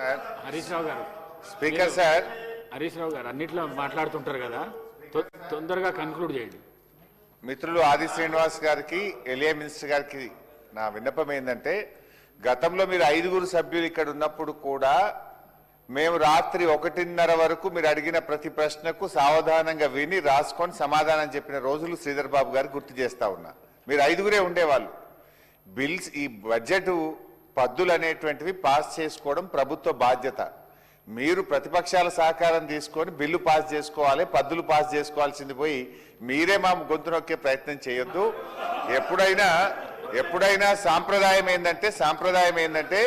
హరీష్ రావు గారు speaker sir Harish Rao గారు అన్నిట్లో మాట్లాడుతుంటారు కదా, తొందరగా కన్క్లూడ్ చేయండి. మిత్రులు ఆది శ్రీనివాస్ గారికి, ఎలియా మినిస్టర్ గారికి నా విన్నపం ఏంటంటే, గతంలో మీరు 5 సభ్యులు ఇక్కడ ఉన్నప్పుడు కూడా మేము రాత్రి 1:30 వరకు మీరు అడిగిన ప్రతి ప్రశ్నకు సావధానంగా విని రాసుకొని సమాధానం చెప్పిన రోజులు శ్రీధర్ బాబు గారు గుర్తు చేస్తా ఉన్నా. మీరు 5 ఉండేవాళ్ళు. బిల్స్, ఈ బడ్జెట్ పద్దులు అనేటువంటివి పాస్ చేసుకోవడం ప్రభుత్వ బాధ్యత. మీరు ప్రతిపక్షాల సహకారం తీసుకొని బిల్లు పాస్ చేసుకోవాలి, పద్దులు పాస్ చేసుకోవాల్సింది పోయి మీరే మా గొంతు నొక్కే ప్రయత్నం చేయొద్దు. ఎప్పుడైనా సాంప్రదాయం ఏంటంటే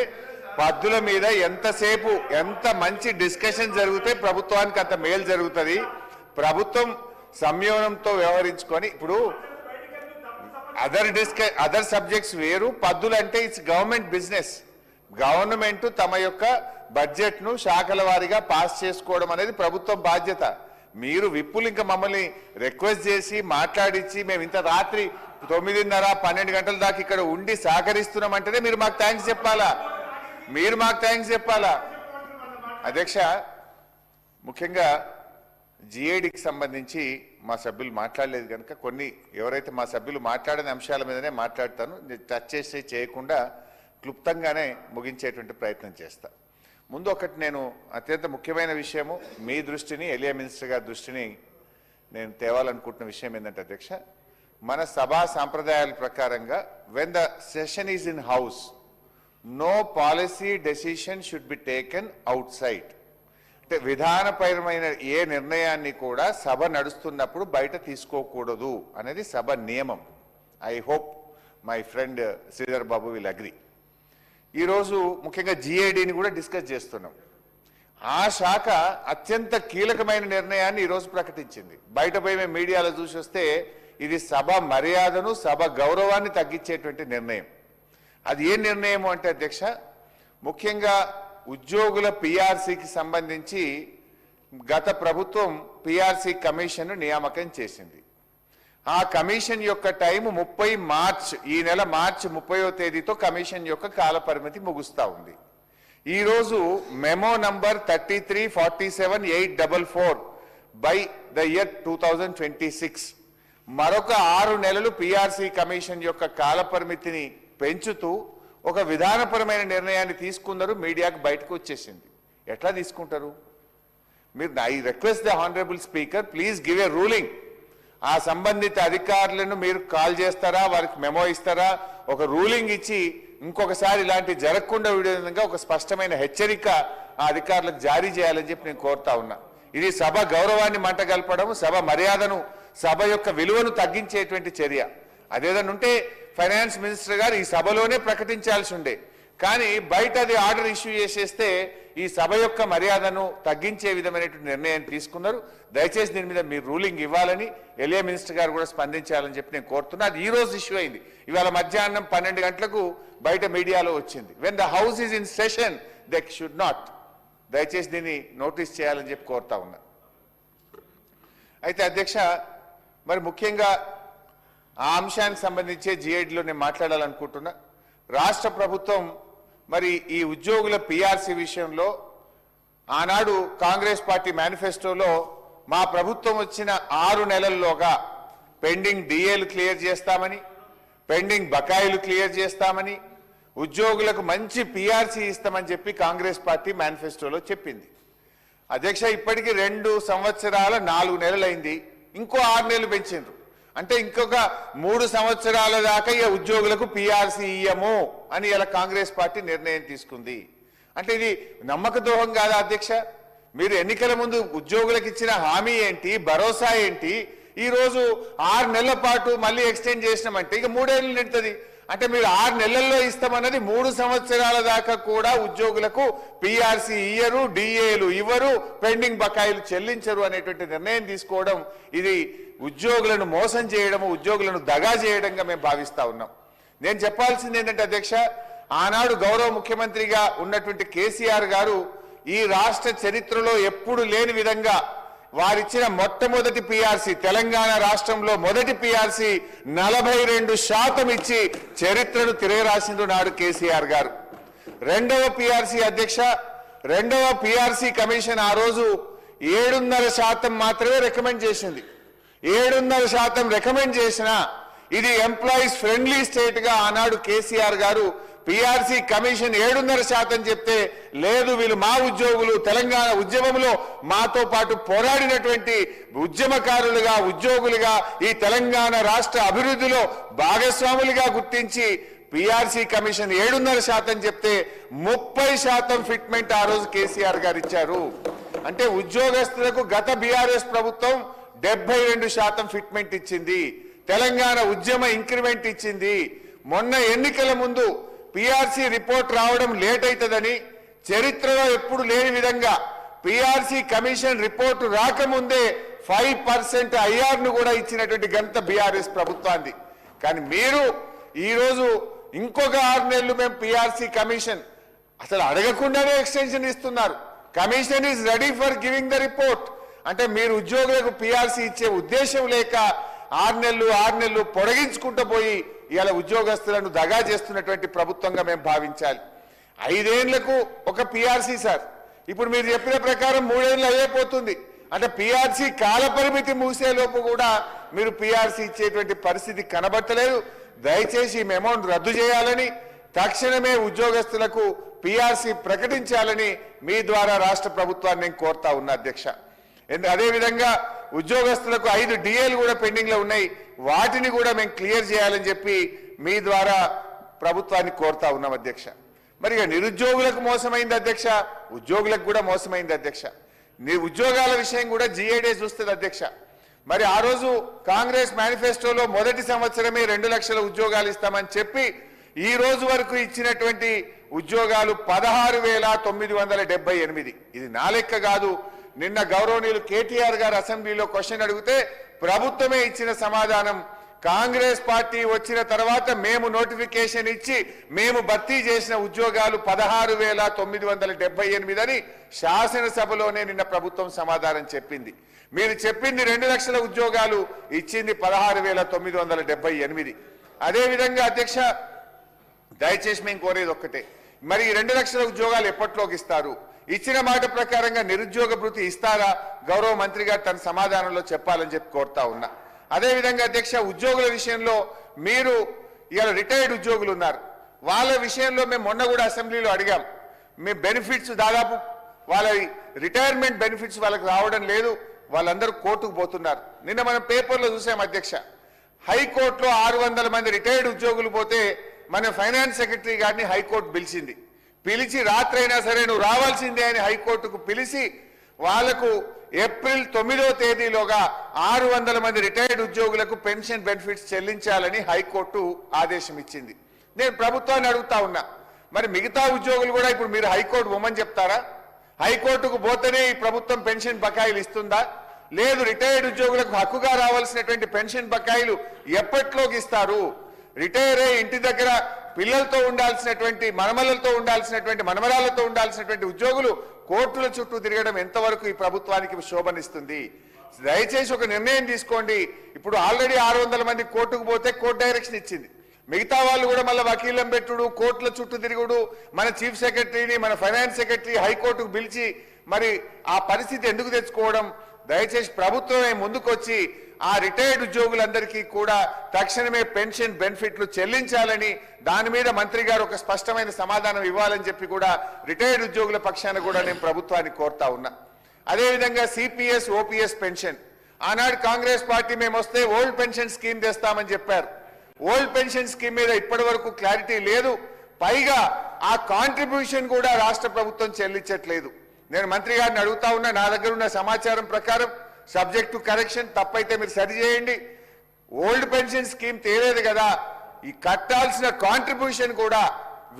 పద్దుల మీద ఎంతసేపు ఎంత మంచి డిస్కషన్ జరిగితే ప్రభుత్వానికి అంత మేలు జరుగుతుంది. ప్రభుత్వం సంయమనంతో వ్యవహరించుకొని, ఇప్పుడు అదర్ సబ్జెక్ట్స్ వేరు, పద్దులు అంటే ఇట్స్ గవర్నమెంట్ బిజినెస్. గవర్నమెంట్ తమ యొక్క బడ్జెట్ ను శాఖల వారీగా పాస్ చేసుకోవడం అనేది ప్రభుత్వం బాధ్యత. మీరు విప్పులు ఇంకా మమ్మల్ని రిక్వెస్ట్ చేసి మాట్లాడించి మేము ఇంత రాత్రి 9:30 12 గంటల దాకా ఇక్కడ ఉండి సహకరిస్తున్నామంటేనే మీరు మాకు థ్యాంక్స్ చెప్పాలా. అధ్యక్ష, ముఖ్యంగా జిఏడికి సంబంధించి మా సభ్యులు మాట్లాడలేదు కనుక కొన్ని ఎవరైతే మా సభ్యులు మాట్లాడని అంశాల మీదనే మాట్లాడతాను. టచ్ చేసి చేయకుండా క్లుప్తంగానే ముగించేటువంటి ప్రయత్నం చేస్తా. ముందు ఒకటి నేను అత్యంత ముఖ్యమైన విషయము మీ దృష్టిని, ఎలియా మినిస్టర్ గారి దృష్టిని నేను తేవాలనుకుంటున్న విషయం ఏంటంటే అధ్యక్ష, మన సభా సాంప్రదాయాల ప్రకారంగా when the session is in house, no policy decision should be taken outside. అంటే విధానపరమైన ఏ నిర్ణయాన్ని కూడా సభ నడుస్తున్నప్పుడు బయట తీసుకోకూడదు అనేది సభ నియమం. I hope my friend Sridhar Babu will agree. ఈరోజు ముఖ్యంగా జిఏడిని కూడా డిస్కస్ చేస్తున్నాం. ఆ శాఖ అత్యంత కీలకమైన నిర్ణయాన్ని ఈరోజు ప్రకటించింది. బయట పోయి మేము మీడియాలో చూసి వస్తే ఇది సభ మర్యాదను, సభ గౌరవాన్ని తగ్గించేటువంటి నిర్ణయం. అది ఏ నిర్ణయం అంటే అధ్యక్ష, ముఖ్యంగా ఉద్యోగుల పిఆర్సీకి సంబంధించి గత ప్రభుత్వం పిఆర్సీ కమిషన్ నియామకం చేసింది. ఆ కమిషన్ యొక్క టైము 30 మార్చ్, ఈ నెల మార్చి 30వ తేదీతో కమిషన్ యొక్క కాల పరిమితి ముగుస్తా ఉంది. ఈరోజు memo number 3347/844 by the year 2026 మరొక 6 నెలలు పిఆర్సీ కమిషన్ యొక్క కాల పరిమితిని పెంచుతూ ఒక విధానపరమైన నిర్ణయాన్ని తీసుకున్నారు. మీడియాకు బయటకు వచ్చేసింది. ఎట్లా తీసుకుంటారు మీరు? I request the honourable speaker, please give a ruling. ఆ సంబంధిత అధికారులను మీరు కాల్ చేస్తారా, వారికి మెమో ఇస్తారా? ఒక రూలింగ్ ఇచ్చి ఇంకొకసారి ఇలాంటి జరగకుండా విధంగా ఒక స్పష్టమైన హెచ్చరిక ఆ అధికారులకు జారీ చేయాలని చెప్పి నేను కోరుతా ఉన్నా. ఇది సభ గౌరవాన్ని మంటగల్పడం, సభ మర్యాదను, సభ యొక్క విలువను తగ్గించేటువంటి చర్య. అదేదన్నా ఉంటే ఫైనాన్స్ మినిస్టర్ గారు ఈ సభలోనే ప్రకటించాల్సి ఉండే, కానీ బయట అది ఆర్డర్ ఇష్యూ చేసేస్తే ఈ సభ యొక్క మర్యాదను తగ్గించే విధమైనటువంటి నిర్ణయం తీసుకున్నారు. దయచేసి దీని మీద మీరు రూలింగ్ ఇవ్వాలని, ఎలియా మినిస్టర్ గారు కూడా స్పందించాలని చెప్పి నేను కోరుతున్నా. అది ఈ రోజు ఇష్యూ అయింది. ఇవాళ మధ్యాహ్నం 12 గంటలకు బయట మీడియాలో వచ్చింది. When the house is in session they should not. దయచేసి దీన్ని నోటీస్ చేయాలని చెప్పి కోరుతా ఉన్నా. అయితే అధ్యక్ష, మరి ముఖ్యంగా ఆ అంశానికి సంబంధించే జిఐడిలో నేను మాట్లాడాలనుకుంటున్నా. రాష్ట్ర ప్రభుత్వం మరి ఈ ఉద్యోగుల పిఆర్సీ విషయంలో ఆనాడు కాంగ్రెస్ పార్టీ మేనిఫెస్టోలో మా ప్రభుత్వం వచ్చిన 6 నెలల్లోగా పెండింగ్ డిఏలు క్లియర్ చేస్తామని, పెండింగ్ బకాయిలు క్లియర్ చేస్తామని, ఉద్యోగులకు మంచి పిఆర్సీ ఇస్తామని చెప్పి కాంగ్రెస్ పార్టీ మేనిఫెస్టోలో చెప్పింది. అధ్యక్ష, ఇప్పటికీ 2 సంవత్సరాల 4 నెలలైంది. ఇంకో 6 నెలలు పెంచిండ్రు. అంటే ఇంకొక 3 సంవత్సరాల దాకా ఈ ఉద్యోగులకు పిఆర్సీ ఇయ్యము అని ఇలా కాంగ్రెస్ పార్టీ నిర్ణయం తీసుకుంది. అంటే ఇది నమ్మక ద్రోహం కాదా అధ్యక్ష? మీరు ఎన్నికల ముందు ఉద్యోగులకు ఇచ్చిన హామీ ఏంటి, భరోసా ఏంటి? ఈ రోజు 6 నెలల పాటు మళ్ళీ ఎక్స్టెండ్ చేసినామంటే ఇక 3 ఏళ్ళు నిండుతుంది. అంటే మీరు 6 నెలల్లో ఇస్తామన్నది 3 సంవత్సరాల దాకా కూడా ఉద్యోగులకు పిఆర్సీ ఇయ్యరు, డిఏలు ఇవ్వరు, పెండింగ్ బకాయిలు చెల్లించరు అనేటువంటి నిర్ణయం తీసుకోవడం ఇది ఉద్యోగులను మోసం చేయడము, ఉద్యోగులను దగా చేయడంగా మేము భావిస్తా ఉన్నాం. నేను చెప్పాల్సింది ఏంటంటే అధ్యక్ష, ఆనాడు గౌరవ ముఖ్యమంత్రిగా ఉన్నటువంటి కేసీఆర్ గారు ఈ రాష్ట్ర చరిత్రలో ఎప్పుడు లేని విధంగా వారిచ్చిన మొట్టమొదటి పిఆర్సీ, తెలంగాణ రాష్ట్రంలో మొదటి పిఆర్సీ 42% ఇచ్చి చరిత్రను తిరగరాసిండు నాడు కేసీఆర్ గారు. రెండవ పిఆర్సీ అధ్యక్ష రెండవ పిఆర్సీ కమిషన్ ఆ రోజు 7.5% మాత్రమే రికమెండ్ చేసింది. 7.5% రికమెండ్ చేసినా ఇది ఎంప్లాయీస్ ఫ్రెండ్లీ స్టేట్ గా ఆనాడు కేసీఆర్ గారు పిఆర్సీ కమిషన్ 7.5% చెప్తే లేదు వీళ్ళు మా ఉద్యోగులు తెలంగాణ ఉద్యమంలో మాతో పాటు పోరాడినటువంటి ఉద్యమకారులుగా ఉద్యోగులుగా ఈ తెలంగాణ రాష్ట్ర అభివృద్ధిలో భాగస్వాములుగా గుర్తించి పిఆర్సీ కమిషన్ 7.5% చెప్తే 30% ఫిట్మెంట్ ఆ రోజు కేసీఆర్ గారు ఇచ్చారు. అంటే ఉద్యోగస్తులకు గత బీఆర్ఎస్ ప్రభుత్వం 72% ఫిట్మెంట్ ఇచ్చింది. తెలంగాణ ఉద్యమ ఇంక్రిమెంట్ ఇచ్చింది. మొన్న ఎన్నికల ముందు పిఆర్సీ రిపోర్ట్ రావడం లేట్ అవుతుందని చరిత్రలో ఎప్పుడు లేని విధంగా పిఆర్సీ కమిషన్ రిపోర్టు రాకముందే 5% ఐఆర్ను కూడా ఇచ్చినటువంటి ఘనత బీఆర్ఎస్ ప్రభుత్వాన్ని. కానీ మీరు ఈరోజు ఇంకొక 6 నెలలు మేము పిఆర్సీ కమిషన్ అసలు అడగకుండానే ఎక్స్టెన్షన్ ఇస్తున్నారు. Commission is ready for giving the report. అంటే మీరు ఉద్యోగులకు పిఆర్సీ ఇచ్చే ఉద్దేశం లేక 6 నెలలు పొడిగించుకుంటూ పోయి ఇవాళ ఉద్యోగస్తులను దగా చేస్తున్నటువంటి ప్రభుత్వంగా మేము భావించాలి. 5 ఏళ్లకు ఒక పిఆర్సీ సార్, ఇప్పుడు మీరు చెప్పిన ప్రకారం 3 ఏళ్ళు అయిపోతుంది. అంటే పిఆర్సీ కాల పరిమితి మూసేలోపు కూడా మీరు పిఆర్సీ ఇచ్చేటువంటి పరిస్థితి కనబట్టలేదు. దయచేసి ఈ అమౌంట్ రద్దు చేయాలని తక్షణమే ఉద్యోగస్తులకు పిఆర్సీ ప్రకటించాలని మీ ద్వారా రాష్ట్ర ప్రభుత్వాన్ని నేను కోరుతా ఉన్నా అధ్యక్ష. అదేవిధంగా ఉద్యోగస్తులకు 5 డిఏలు కూడా పెండింగ్ లో ఉన్నాయి, వాటిని కూడా మేము క్లియర్ చేయాలని చెప్పి మీ ద్వారా ప్రభుత్వాన్ని కోరుతా ఉన్నాం అధ్యక్ష. మరి నిరుద్యోగులకు మోసమైంది అధ్యక్ష, ఉద్యోగులకు కూడా మోసమైంది అధ్యక్ష. ఉద్యోగాల విషయం కూడా జిఏడే చూస్తుంది అధ్యక్ష. మరి ఆ రోజు కాంగ్రెస్ మేనిఫెస్టోలో మొదటి సంవత్సరమే 2 లక్షల ఉద్యోగాలు ఇస్తామని చెప్పి ఈ రోజు వరకు ఇచ్చినటువంటి ఉద్యోగాలు 16,978. ఇది నా లెక్క కాదు. నిన్న గౌరవనీయులు కేటీఆర్ గారు అసెంబ్లీలో క్వశ్చన్ అడిగితే ప్రభుత్వమే ఇచ్చిన సమాధానం, కాంగ్రెస్ పార్టీ వచ్చిన తర్వాత మేము నోటిఫికేషన్ ఇచ్చి మేము భర్తీ చేసిన ఉద్యోగాలు 16,978 అని శాసనసభలోనే నిన్న ప్రభుత్వం సమాధానం చెప్పింది. మీరు చెప్పింది 2 లక్షల ఉద్యోగాలు, ఇచ్చింది 16,978. అదేవిధంగా అధ్యక్ష దయచేసి మేము కోరేది ఒక్కటే, మరి ఈ 2 లక్షల ఉద్యోగాలు ఎప్పట్లోకి ఇస్తారు? ఇచ్చిన మాట ప్రకారంగా నిరుద్యోగ భృతి ఇస్తారా? గౌరవ మంత్రి గారు తన సమాధానంలో చెప్పాలని చెప్పి కోరుతా ఉన్నా. అదేవిధంగా అధ్యక్ష ఉద్యోగుల విషయంలో మీరు ఇవాళ రిటైర్డ్ ఉద్యోగులు ఉన్నారు, వాళ్ళ విషయంలో మేము మొన్న కూడా అసెంబ్లీలో అడిగాం. మీ బెనిఫిట్స్ దాదాపు వాళ్ళ రిటైర్మెంట్ బెనిఫిట్స్ వాళ్ళకి రావడం లేదు, వాళ్ళందరూ కోర్టుకు పోతున్నారు. నిన్న మనం పేపర్లో చూసాం అధ్యక్ష, హైకోర్టులో 600 మంది రిటైర్డ్ ఉద్యోగులు పోతే మన ఫైనాన్స్ సెక్రటరీ గారిని హైకోర్టు పిలిచి రాత్రైనా సరే నువ్వు రావాల్సిందే అని హైకోర్టుకు పిలిచి వాళ్లకు ఏప్రిల్ 9వ తేదీలోగా 600 మంది రిటైర్డ్ ఉద్యోగులకు పెన్షన్ బెనిఫిట్స్ చెల్లించాలని హైకోర్టు ఆదేశం ఇచ్చింది. నేను ప్రభుత్వాన్ని అడుగుతా ఉన్నా, మరి మిగతా ఉద్యోగులు కూడా ఇప్పుడు మీరు హైకోర్టు పోమని చెప్తారా? హైకోర్టుకు పోతేనే ఈ ప్రభుత్వం పెన్షన్ బకాయిలు ఇస్తుందా? లేదు, రిటైర్డ్ ఉద్యోగులకు హక్కుగా రావాల్సినటువంటి పెన్షన్ బకాయిలు ఎప్పట్లోకి ఇస్తారు? రిటైర్ అయ్యి ఇంటి దగ్గర పిల్లలతో ఉండాల్సినటువంటి మనమలతో ఉండాల్సినటువంటి మనమరాలతో ఉండాల్సినటువంటి ఉద్యోగులు కోర్టుల చుట్టూ తిరగడం ఎంతవరకు ఈ ప్రభుత్వానికి శోభనిస్తుంది? దయచేసి ఒక నిర్ణయం తీసుకోండి. ఇప్పుడు ఆల్రెడీ 600 మంది కోర్టుకు పోతే కోర్టు డైరెక్షన్ ఇచ్చింది, మిగతా వాళ్ళు కూడా మళ్ళీ వకీలం పెట్టుడు, కోర్టుల చుట్టూ తిరుగుడు, మన చీఫ్ సెక్రటరీని మన ఫైనాన్స్ సెక్రటరీ హైకోర్టుకు పిలిచి మరి ఆ పరిస్థితి ఎందుకు తెచ్చుకోవడం? దయచేసి ప్రభుత్వమే ముందుకొచ్చి ఆ రిటైర్డ్ ఉద్యోగులందరికీ కూడా తక్షణమే పెన్షన్ బెనిఫిట్లు చెల్లించాలని, దాని మీద మంత్రి గారు ఒక స్పష్టమైన సమాధానం ఇవ్వాలని చెప్పి కూడా రిటైర్డ్ ఉద్యోగుల పక్షాన కూడా నేను ప్రభుత్వాన్ని కోరుతా ఉన్నా. అదేవిధంగా సిపిఎస్ ఓపీఎస్ పెన్షన్, ఆనాడు కాంగ్రెస్ పార్టీ మేము వస్తే ఓల్డ్ పెన్షన్ స్కీమ్ తెస్తామని చెప్పారు. ఓల్డ్ పెన్షన్ స్కీమ్ మీద ఇప్పటి వరకు క్లారిటీ లేదు, పైగా ఆ కాంట్రిబ్యూషన్ కూడా రాష్ట్ర ప్రభుత్వం చెల్లించట్లేదు. నేను మంత్రి గారిని అడుగుతా ఉన్నా, నా దగ్గర ఉన్న సమాచారం ప్రకారం సబ్జెక్ట్ టు కరెక్షన్, తప్పైతే మీరు సరి చేయండి. ఓల్డ్ పెన్షన్ స్కీమ్ తేలేదు కదా, ఈ కట్టాల్సిన కాంట్రిబ్యూషన్ కూడా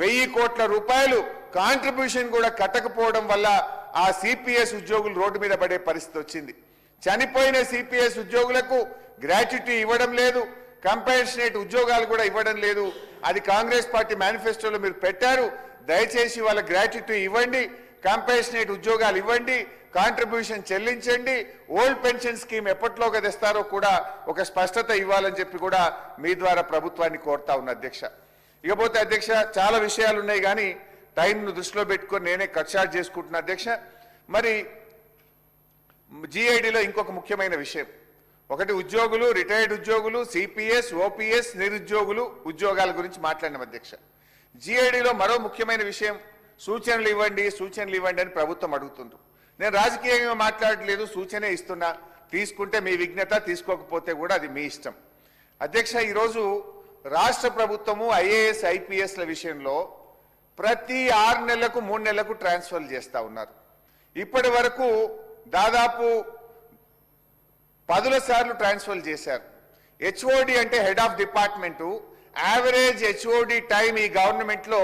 1000 కోట్ల రూపాయలు కాంట్రిబ్యూషన్ కూడా కట్టకపోవడం వల్ల ఆ సిపిఎస్ ఉద్యోగులు రోడ్డు మీద పడే పరిస్థితి వచ్చింది. చనిపోయిన సిపిఎస్ ఉద్యోగులకు గ్రాట్యుటీ ఇవ్వడం లేదు, కంపెన్సేట్ ఉద్యోగాలు కూడా ఇవ్వడం లేదు. అది కాంగ్రెస్ పార్టీ మేనిఫెస్టోలో మీరు పెట్టారు. దయచేసి వాళ్ళ గ్రాట్యుటీ ఇవ్వండి, కంపెన్సేట్ ఉద్యోగాలు ఇవ్వండి, కాంట్రిబ్యూషన్ చెల్లించండి. ఓల్డ్ పెన్షన్ స్కీమ్ ఎప్పట్లోగా తెస్తారో కూడా ఒక స్పష్టత ఇవ్వాలని చెప్పి కూడా మీ ద్వారా ప్రభుత్వాన్ని కోరుతా ఉన్న అధ్యక్ష. ఇకపోతే అధ్యక్ష చాలా విషయాలు ఉన్నాయి, కానీ టైంను దృష్టిలో పెట్టుకొని నేనే కట్ షార్ట్ చేసుకుంటున్నా అధ్యక్ష. మరి జిఐడిలో ఇంకొక ముఖ్యమైన విషయం, ఒకటి ఉద్యోగులు, రిటైర్డ్ ఉద్యోగులు, సిపిఎస్, ఓపీఎస్, నిరుద్యోగులు ఉద్యోగాల గురించి మాట్లాడినాం అధ్యక్ష. జిఐడిలో మరో ముఖ్యమైన విషయం, సూచనలు ఇవ్వండి అని ప్రభుత్వం అడుగుతుంది. నేను రాజకీయంగా మాట్లాడలేదు, సూచనే ఇస్తున్నా. తీసుకుంటే మీ విజ్ఞత, తీసుకోకపోతే కూడా అది మీ ఇష్టం అధ్యక్ష. ఈరోజు రాష్ట్ర ప్రభుత్వము ఐఏఎస్ ఐపీఎస్ల విషయంలో ప్రతి 6 నెలలకు 3 నెలలకు ట్రాన్స్ఫర్లు చేస్తూ ఉన్నారు. ఇప్పటి వరకు దాదాపు 10 సార్లు ట్రాన్స్ఫర్ చేశారు. హెచ్ఓడి అంటే head of department, average HOD time ఈ గవర్నమెంట్లో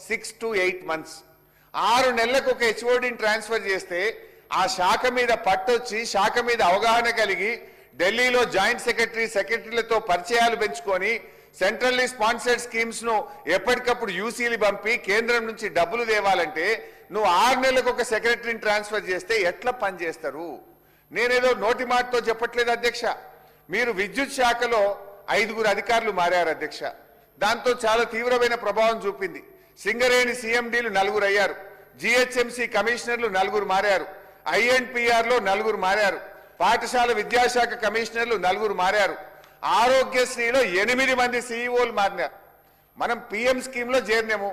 6 to 8 months. 6 నెలలకు ఒక హెచ్ఓడిని ట్రాన్స్ఫర్ చేస్తే ఆ శాఖ మీద పట్టొచ్చి, శాఖ మీద అవగాహన కలిగి, ఢిల్లీలో జాయింట్ సెక్రటరీలతో పరిచయాలు పెంచుకొని, సెంట్రల్లీ స్పాన్సర్డ్ స్కీమ్స్ ను ఎప్పటికప్పుడు యూసీలు పంపి కేంద్రం నుంచి డబ్బులు తేవాలంటే నువ్వు 6 నెలలకు ఒక సెక్రటరీని ట్రాన్స్ఫర్ చేస్తే ఎట్లా పనిచేస్తారు? నేనేదో నోటి మాటతో చెప్పట్లేదు అధ్యక్ష. మీరు విద్యుత్ శాఖలో 5 అధికారులు మారారు అధ్యక్ష. దాంతో చాలా తీవ్రమైన ప్రభావం చూపింది. సింగరేణి సిఎండీలు 4 అయ్యారు, జిహెచ్ఎంసీ కమిషనర్లు 4 మారారు, ఐఎన్పిఆర్ లో 4 మారారు, పాఠశాల విద్యాశాఖ కమిషనర్లు 4 మారారు, ఆరోగ్యశ్రీలో 8 మంది సీఈఓలు మారినారు. మనం పిఎం స్కీమ్ లో చేరినాము.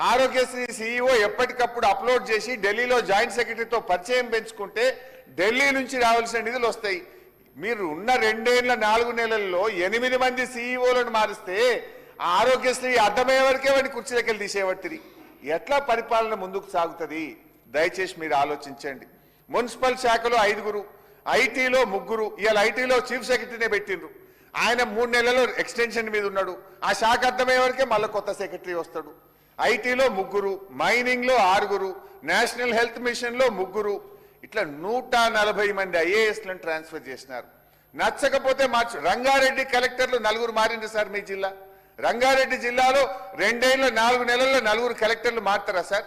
ఆరోగ్యశ్రీ సీఈఓ ఎప్పటికప్పుడు అప్లోడ్ చేసి ఢిల్లీలో జాయింట్ సెక్రటరీతో పరిచయం పెంచుకుంటే ఢిల్లీ నుంచి రావాల్సిన నిధులు వస్తాయి. మీరు ఉన్న 2 ఏళ్ల 4 నెలల్లో 8 మంది సీఈఓలను మారిస్తే ఆరోగ్యశ్రీ అర్థమయ్యే వరకే వాడిని కుర్చీలకి వెళ్ళి తీసేవట్టిరి. ఎట్లా పరిపాలన ముందుకు సాగుతుంది? దయచేసి మీరు ఆలోచించండి. మున్సిపల్ శాఖలో 5, ఐటీలో 3. ఇవాళ ఐటీలో చీఫ్ సెక్రటరీనే పెట్టిండ్రు. ఆయన 3 నెలలు ఎక్స్టెన్షన్ మీద ఉన్నాడు. ఆ శాఖ అర్థమయ్యే వరకే మళ్ళీ కొత్త సెక్రటరీ వస్తాడు. ఐటీలో 3, మైనింగ్ లో 6, నేషనల్ హెల్త్ మిషన్ లో 3, ఇట్లా 140 మంది ఐఏఎస్లను ట్రాన్స్ఫర్ చేసినారు. నచ్చకపోతే రంగారెడ్డి కలెక్టర్లు 4 మారింది సార్ మీ జిల్లా. రంగారెడ్డి జిల్లాలో 2 ఏళ్ల 4 నెలల్లో 4 కలెక్టర్లు మారుతారా సార్?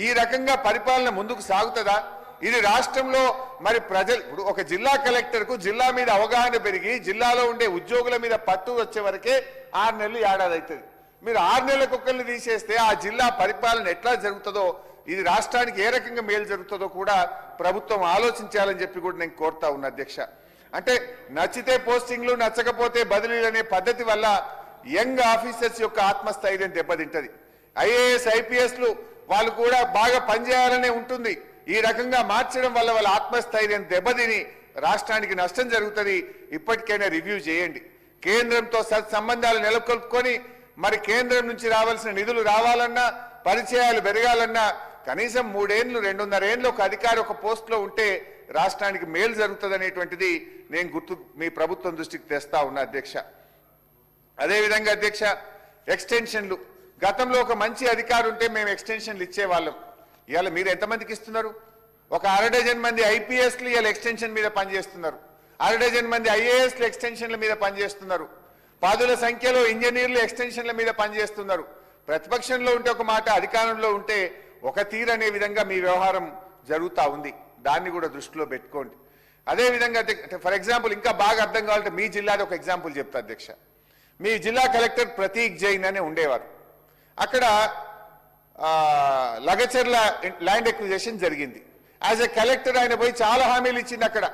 ఈ రకంగా పరిపాలన ముందుకు సాగుతుందా? ఇది రాష్ట్రంలో మరి ప్రజలు ఇప్పుడు ఒక జిల్లా కలెక్టర్ కు జిల్లా మీద అవగాహన పెరిగి జిల్లాలో ఉండే ఉద్యోగుల మీద పట్టు వచ్చే వరకే 6 నెలలు ఏడాది అవుతుంది. మీరు 6 నెలలకు ఒక్కరిని తీసేస్తే ఆ జిల్లా పరిపాలన ఎట్లా జరుగుతుందో, ఇది రాష్ట్రానికి ఏ రకంగా మేలు జరుగుతుందో కూడా ప్రభుత్వం ఆలోచించాలని చెప్పి కూడా నేను కోరుతా ఉన్నా అధ్యక్ష. అంటే నచ్చితే పోస్టింగ్లు, నచ్చకపోతే బదిలీలు అనే పద్ధతి వల్ల యంగ్ ఆఫీసర్స్ యొక్క ఆత్మస్థైర్యం దెబ్బతింటది. ఐఏఎస్ ఐపీఎస్లు వాళ్ళు కూడా బాగా పనిచేయాలనే ఉంటుంది. ఈ రకంగా మార్చడం వల్ల వాళ్ళ ఆత్మస్థైర్యం దెబ్బతిని రాష్ట్రానికి నష్టం జరుగుతుంది. ఇప్పటికైనా రివ్యూ చేయండి. కేంద్రంతో సత్సంబంధాలు నెలకొల్పుకొని మరి కేంద్రం నుంచి రావాల్సిన నిధులు రావాలన్నా, పరిచయాలు పెరగాలన్నా కనీసం 3 ఏళ్ళు 2.5 ఏళ్ళు ఒక అధికారి ఒక పోస్ట్లో ఉంటే రాష్ట్రానికి మేలు జరుగుతుంది అనేటువంటిది నేను మీ ప్రభుత్వం దృష్టికి తెస్తా ఉన్నా అధ్యక్ష. అదేవిధంగా అధ్యక్ష, ఎక్స్టెన్షన్లు. గతంలో ఒక మంచి అధికారి ఉంటే మేము ఎక్స్టెన్షన్లు ఇచ్చేవాళ్ళం. ఇవాళ మీరు ఎంతమందికి ఇస్తున్నారు? ఒక 6 డజన్ మంది ఐపీఎస్లు ఇవాళ ఎక్స్టెన్షన్ మీద పనిచేస్తున్నారు. 6 డజన్ మంది ఐఏఎస్లు ఎక్స్టెన్షన్ల మీద పనిచేస్తున్నారు. 10ల సంఖ్యలో ఇంజనీర్లు ఎక్స్టెన్షన్ల మీద పనిచేస్తున్నారు. ప్రతిపక్షంలో ఉంటే ఒక మాట, అధికారంలో ఉంటే ఒక తీరు అనే విధంగా మీ వ్యవహారం జరుగుతూ ఉంది. దాన్ని కూడా దృష్టిలో పెట్టుకోండి. అదేవిధంగా ఫర్ ఎగ్జాంపుల్ ఇంకా బాగా అర్థం కావాలంటే మీ జిల్లాలో ఒక ఎగ్జాంపుల్ చెప్తా అధ్యక్ష. మీ జిల్లా కలెక్టర్ ప్రతీక్ జైన్ అనే ఉండేవారు. అక్కడ లగచర్ల ల్యాండ్ ఎక్విజిషన్ జరిగింది. యాజ్ ఎ కలెక్టర్ ఆయన పోయి చాలా హామీలు ఇచ్చింది. అక్కడ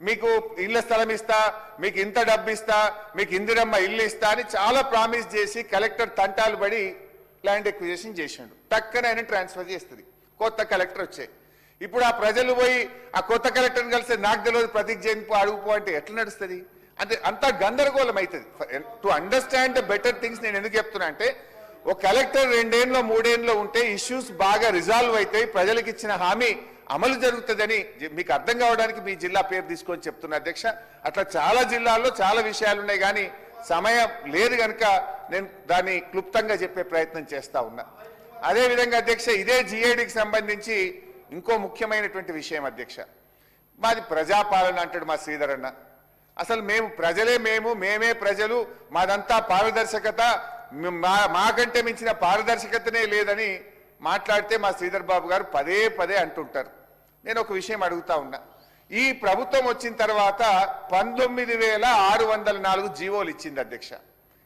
మీకు ఇళ్ల స్థలం ఇస్తా, మీకు ఇంత డబ్బు ఇస్తా, మీకు ఇందిరమ్మ ఇల్లు ఇస్తా అని చాలా ప్రామిస్ చేసి కలెక్టర్ తంటాలు పడి ల్యాండ్ ఎక్విజిషన్ చేసిండు. టక్కన ఆయన ట్రాన్స్ఫర్ చేస్తుంది. కొత్త కలెక్టర్ వచ్చాయి. ఇప్పుడు ఆ ప్రజలు పోయి ఆ కొత్త కలెక్టర్ని కలిసి నాకు తెలియదు ప్రతీక్ జైన్ అడుగుపో అంటే ఎట్లా నడుస్తుంది? అంటే అంతా గందరగోళం అవుతుంది. To understand the better things నేను ఎందుకు చెప్తున్నా అంటే, ఒక కలెక్టర్ 2 ఏళ్ళలో 3 ఏళ్ళలో ఉంటే ఇష్యూస్ బాగా రిజాల్వ్ అవుతాయి, ప్రజలకు ఇచ్చిన హామీ అమలు జరుగుతుందని మీకు అర్థం కావడానికి మీ జిల్లా పేరు తీసుకొని చెప్తున్నా అధ్యక్ష. అట్లా చాలా జిల్లాల్లో చాలా విషయాలు ఉన్నాయి, కానీ సమయం లేదు కనుక నేను దాన్ని క్లుప్తంగా చెప్పే ప్రయత్నం చేస్తా ఉన్నా. అదేవిధంగా అధ్యక్ష, ఇదే జిఐడికి సంబంధించి ఇంకో ముఖ్యమైనటువంటి విషయం అధ్యక్ష. మాది ప్రజాపాలన అంటాడు మా శ్రీధర్ అన్న. అసలు మేము ప్రజలే, మేమే ప్రజలు, మాదంతా పారదర్శకత, మాకంటే మించిన పారదర్శకతనే లేదని మాట్లాడితే మా శ్రీధర్ బాబు గారు పదే అంటుంటారు. నేను ఒక విషయం అడుగుతా ఉన్నా. ఈ ప్రభుత్వం వచ్చిన తర్వాత 19,604 జీవోలు ఇచ్చింది అధ్యక్ష.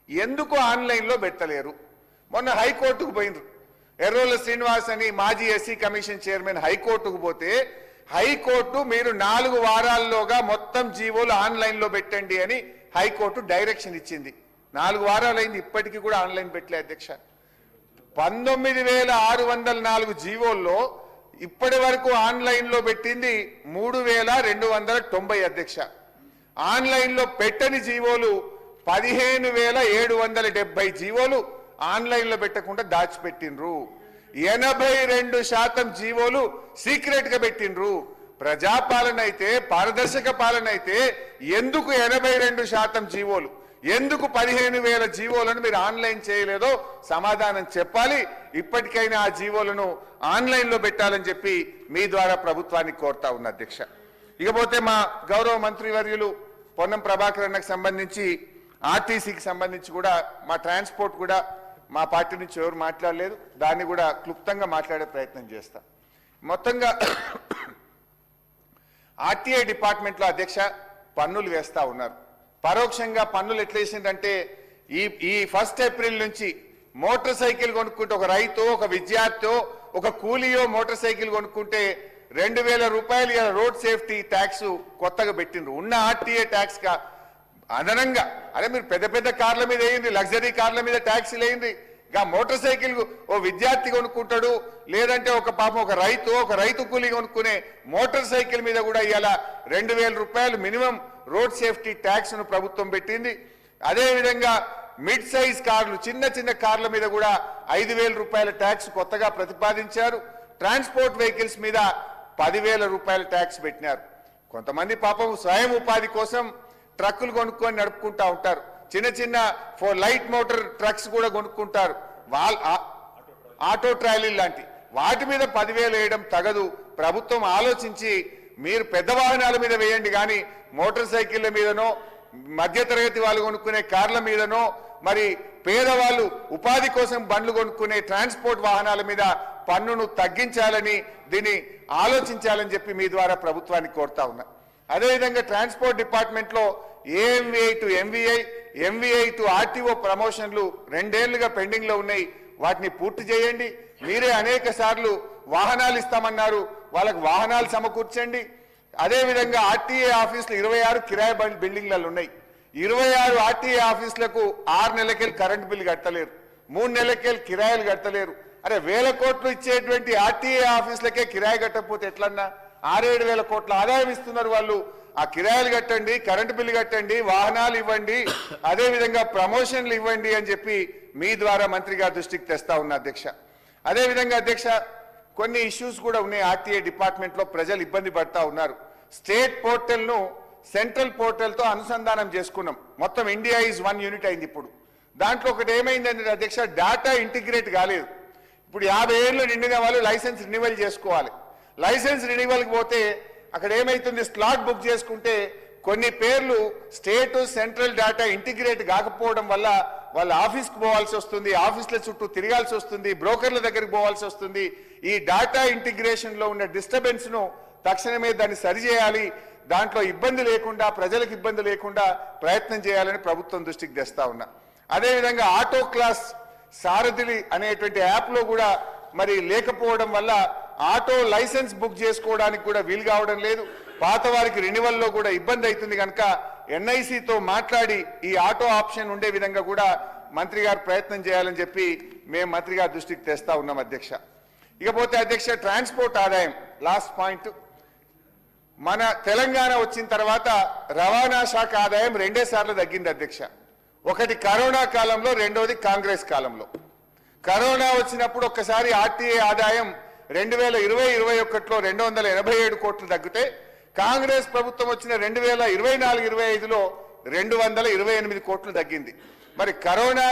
ఎందుకు ఆన్లైన్లో పెట్టలేరు? మొన్న హైకోర్టుకు పోయినరు. ఎర్రోల శ్రీనివాస్ అని మాజీ ఎస్సీ కమిషన్ చైర్మన్ హైకోర్టుకు పోతే హైకోర్టు మీరు 4 వారాల్లోగా మొత్తం జీవోలు ఆన్లైన్లో పెట్టండి అని హైకోర్టు డైరెక్షన్ ఇచ్చింది. 4 వారాలైంది, ఇప్పటికీ కూడా ఆన్లైన్ పెట్టలే అధ్యక్ష. 19,604 జీవోల్లో ఇప్పటి వరకు ఆన్లైన్లో పెట్టింది 3,290 అధ్యక్ష. ఆన్లైన్లో పెట్టని జీవోలు 15,770 జీవోలు ఆన్లైన్లో పెట్టకుండా దాచిపెట్టిండ్రు. 82% జీవోలు సీక్రెట్ గా పెట్టిండ్రు. ప్రజాపాలన అయితే, పారదర్శక పాలన అయితే ఎందుకు 82% జీవోలు, ఎందుకు 15,000 జీవోలను మీరు ఆన్లైన్ చేయలేదో సమాధానం చెప్పాలి. ఇప్పటికైనా ఆ జీవోలను ఆన్లైన్లో పెట్టాలని చెప్పి మీ ద్వారా ప్రభుత్వాన్ని కోరుతా ఉన్న అధ్యక్ష. ఇకపోతే మా గౌరవ మంత్రివర్యులు పొన్నం ప్రభాకర్ అన్నకు సంబంధించి ఆర్టీసీకి సంబంధించి కూడా మా ట్రాన్స్పోర్ట్ కూడా మా పార్టీ నుంచి ఎవరు మాట్లాడలేదు, దాన్ని కూడా క్లుప్తంగా మాట్లాడే ప్రయత్నం చేస్తా. మొత్తంగా ఆర్టీఐ డిపార్ట్మెంట్లో అధ్యక్ష పన్నులు వేస్తా ఉన్నారు. పరోక్షంగా పన్నులు ఎట్లా వేసిందంటే ఈ 1 ఏప్రిల్ నుంచి మోటార్ సైకిల్ కొనుక్కుంటే ఒక రైతు, ఒక విద్యార్థి, ఒక కూలీయో మోటార్ సైకిల్ కొనుక్కుంటే 2,000 రూపాయలు రోడ్ సేఫ్టీ ట్యాక్స్ కొత్తగా పెట్టిండ్రు. ఉన్న ఆర్టీఏ ట్యాక్స్ గా అదనంగా అరే మీరు పెద్ద పెద్ద కార్ల మీద వేయండి, లగ్జరీ కార్ల మీద ట్యాక్సీలు వేయండి, ఇంకా మోటార్ సైకిల్ ఓ విద్యార్థి కొనుక్కుంటాడు, లేదంటే ఒక పాపం ఒక రైతు కూలీ కొనుక్కునే మోటార్ సైకిల్ మీద కూడా ఇవాళ 2,000 రూపాయలు మినిమం రోడ్ సేఫ్టీ ట్యాక్స్ ను ప్రభుత్వం పెట్టింది. అదేవిధంగా మిడ్ సైజ్ కార్లు, చిన్న చిన్న కార్ల మీద కూడా 5,000 రూపాయల ట్యాక్స్ కొత్తగా ప్రతిపాదించారు. ట్రాన్స్పోర్ట్ వెహికల్స్ మీద 10,000 రూపాయల ట్యాక్స్ పెట్టినారు. కొంతమంది పాపం స్వయం ఉపాధి కోసం ట్రక్కులు కొనుక్కొని నడుపుకుంటా ఉంటారు, చిన్న చిన్న లైట్ మోటార్ ట్రక్స్ కూడా కొనుక్కుంటారు, ఆటో ట్రాలీ లాంటి వాటి మీద 10,000 వేయడం తగదు. ప్రభుత్వం ఆలోచించి మీరు పెద్ద వాహనాల మీద వేయండి, కానీ మోటార్ సైకిళ్ల మీదనో, మధ్యతరగతి వాళ్ళు కొనుక్కునే కార్ల మీదనో, మరి పేదవాళ్ళు ఉపాధి కోసం బండ్లు కొనుక్కునే ట్రాన్స్పోర్ట్ వాహనాల మీద పన్నును తగ్గించాలని, దీన్ని ఆలోచించాలని చెప్పి మీ ద్వారా ప్రభుత్వాన్ని కోరుతా ఉన్నా. అదేవిధంగా ట్రాన్స్పోర్ట్ డిపార్ట్మెంట్ లో AMVI to MVI, MVI to RTO ప్రమోషన్లు 2 ఏళ్లుగా పెండింగ్ లో ఉన్నాయి, వాటిని పూర్తి చేయండి. మీరే అనేక సార్లు వాహనాలు ఇస్తామన్నారు, వాళ్ళకు వాహనాలు సమకూర్చండి. అదేవిధంగా ఆర్టీఏ ఆఫీసులు 26 కిరాయి బిల్డింగ్లలో ఉన్నాయి. 26 ఆర్టీఏ ఆఫీసులకు 6 నెలలకెళ్ళి కరెంట్ బిల్లు కట్టలేరు, 3 నెలలకెళ్ళి కిరాయిలు కట్టలేరు. అరే 1,000 కోట్లు ఇచ్చేటువంటి ఆర్టీఏ ఆఫీసులకే కిరాయి కట్టకపోతే ఎట్లన్నా? 6-7 వేల కోట్ల ఆదాయం ఇస్తున్నారు వాళ్ళు. ఆ కిరాయిలు కట్టండి, కరెంటు బిల్లు కట్టండి, వాహనాలు ఇవ్వండి, అదేవిధంగా ప్రమోషన్లు ఇవ్వండి అని చెప్పి మీ ద్వారా మంత్రి గారి దృష్టికి తెస్తా ఉన్నా అధ్యక్ష. అదేవిధంగా అధ్యక్ష కొన్ని ఇష్యూస్ కూడా ఉన్నాయి. ఆర్టీఐ డిపార్ట్మెంట్ లో ప్రజలు ఇబ్బంది పడతా ఉన్నారు. స్టేట్ పోర్టల్ ను సెంట్రల్ పోర్టల్ తో అనుసంధానం చేసుకున్నాం, మొత్తం ఇండియా ఈజ్ 1 యూనిట్ అయింది. ఇప్పుడు దాంట్లో ఒకటి ఏమైందంటే అధ్యక్ష, డేటా ఇంటిగ్రేట్ కాలేదు. ఇప్పుడు 50 ఏళ్ళు నిండిన వాళ్ళు లైసెన్స్ రెన్యువల్ చేసుకోవాలి. లైసెన్స్ రెన్యువల్కి పోతే అక్కడ ఏమైతుంది, స్లాట్ బుక్ చేసుకుంటే కొన్ని పేర్లు స్టేట్ సెంట్రల్ డేటా ఇంటిగ్రేట్ కాకపోవడం వల్ల వాళ్ళ ఆఫీస్కి పోవాల్సి వస్తుంది, ఆఫీసుల చుట్టూ తిరగాల్సి వస్తుంది, బ్రోకర్ల దగ్గరికి పోవాల్సి వస్తుంది. ఈ డేటా ఇంటిగ్రేషన్ లో ఉన్న డిస్టర్బెన్స్ ను తక్షణమే దాన్ని సరిచేయాలి, దాంట్లో ఇబ్బంది లేకుండా, ప్రజలకు ఇబ్బంది లేకుండా ప్రయత్నం చేయాలని ప్రభుత్వం దృష్టికి తెస్తా ఉన్నా. అదేవిధంగా ఆటో క్లాస్ సారథి అనేటువంటి యాప్ లో కూడా మరి లేకపోవడం వల్ల ఆటో లైసెన్స్ బుక్ చేసుకోవడానికి కూడా వీలు కావడం లేదు. పాత వారికి రెన్యువల్ లో కూడా ఇబ్బంది అవుతుంది కనుక ఎన్ఐసితో మాట్లాడి ఈ ఆటో ఆప్షన్ ఉండే విధంగా కూడా మంత్రి గారు ప్రయత్నం చేయాలని చెప్పి మేము మంత్రి గారి దృష్టికి తెస్తా ఉన్నాం అధ్యక్ష. ఇకపోతే అధ్యక్ష ట్రాన్స్పోర్ట్ ఆదాయం లాస్ట్ పాయింట్. మన తెలంగాణ వచ్చిన తర్వాత రవాణా శాఖ ఆదాయం 2 సార్లు తగ్గింది అధ్యక్ష. ఒకటి కరోనా కాలంలో, రెండోది కాంగ్రెస్ కాలంలో. కరోనా వచ్చినప్పుడు ఒక్కసారి ఆర్టీఏ ఆదాయం 2020-21లో 287 కోట్లు తగ్గితే, కాంగ్రెస్ ప్రభుత్వం వచ్చిన 2024-25లో 228 కోట్లు తగ్గింది. మరి కరోనా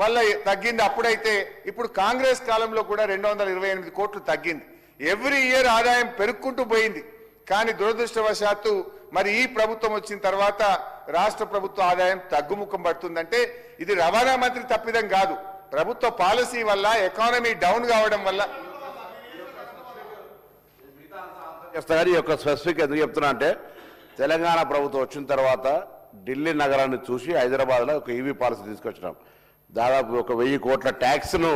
వల్ల తగ్గింది అప్పుడైతే, ఇప్పుడు కాంగ్రెస్ కాలంలో కూడా 228 కోట్లు తగ్గింది. ఎవ్రీ ఇయర్ ఆదాయం పెరుక్కుంటూ పోయింది. కానీ దురదృష్టవశాత్తు మరి ఈ ప్రభుత్వం వచ్చిన తర్వాత రాష్ట్ర ప్రభుత్వ ఆదాయం తగ్గుముఖం పడుతుందంటే ఇది రవాణా మంత్రి తప్పిదం కాదు, ప్రభుత్వ పాలసీ వల్ల, ఎకానమీ డౌన్ కావడం వల్ల. యొక్క స్పెసిఫిక్ ఎందుకు చెప్తున్నా అంటే, తెలంగాణ ప్రభుత్వం వచ్చిన తర్వాత ఢిల్లీ నగరాన్ని చూసి హైదరాబాద్లో ఒక ఈవీ పాలసీ తీసుకొచ్చినాం. దాదాపు 1,000 కోట్ల ట్యాక్స్ను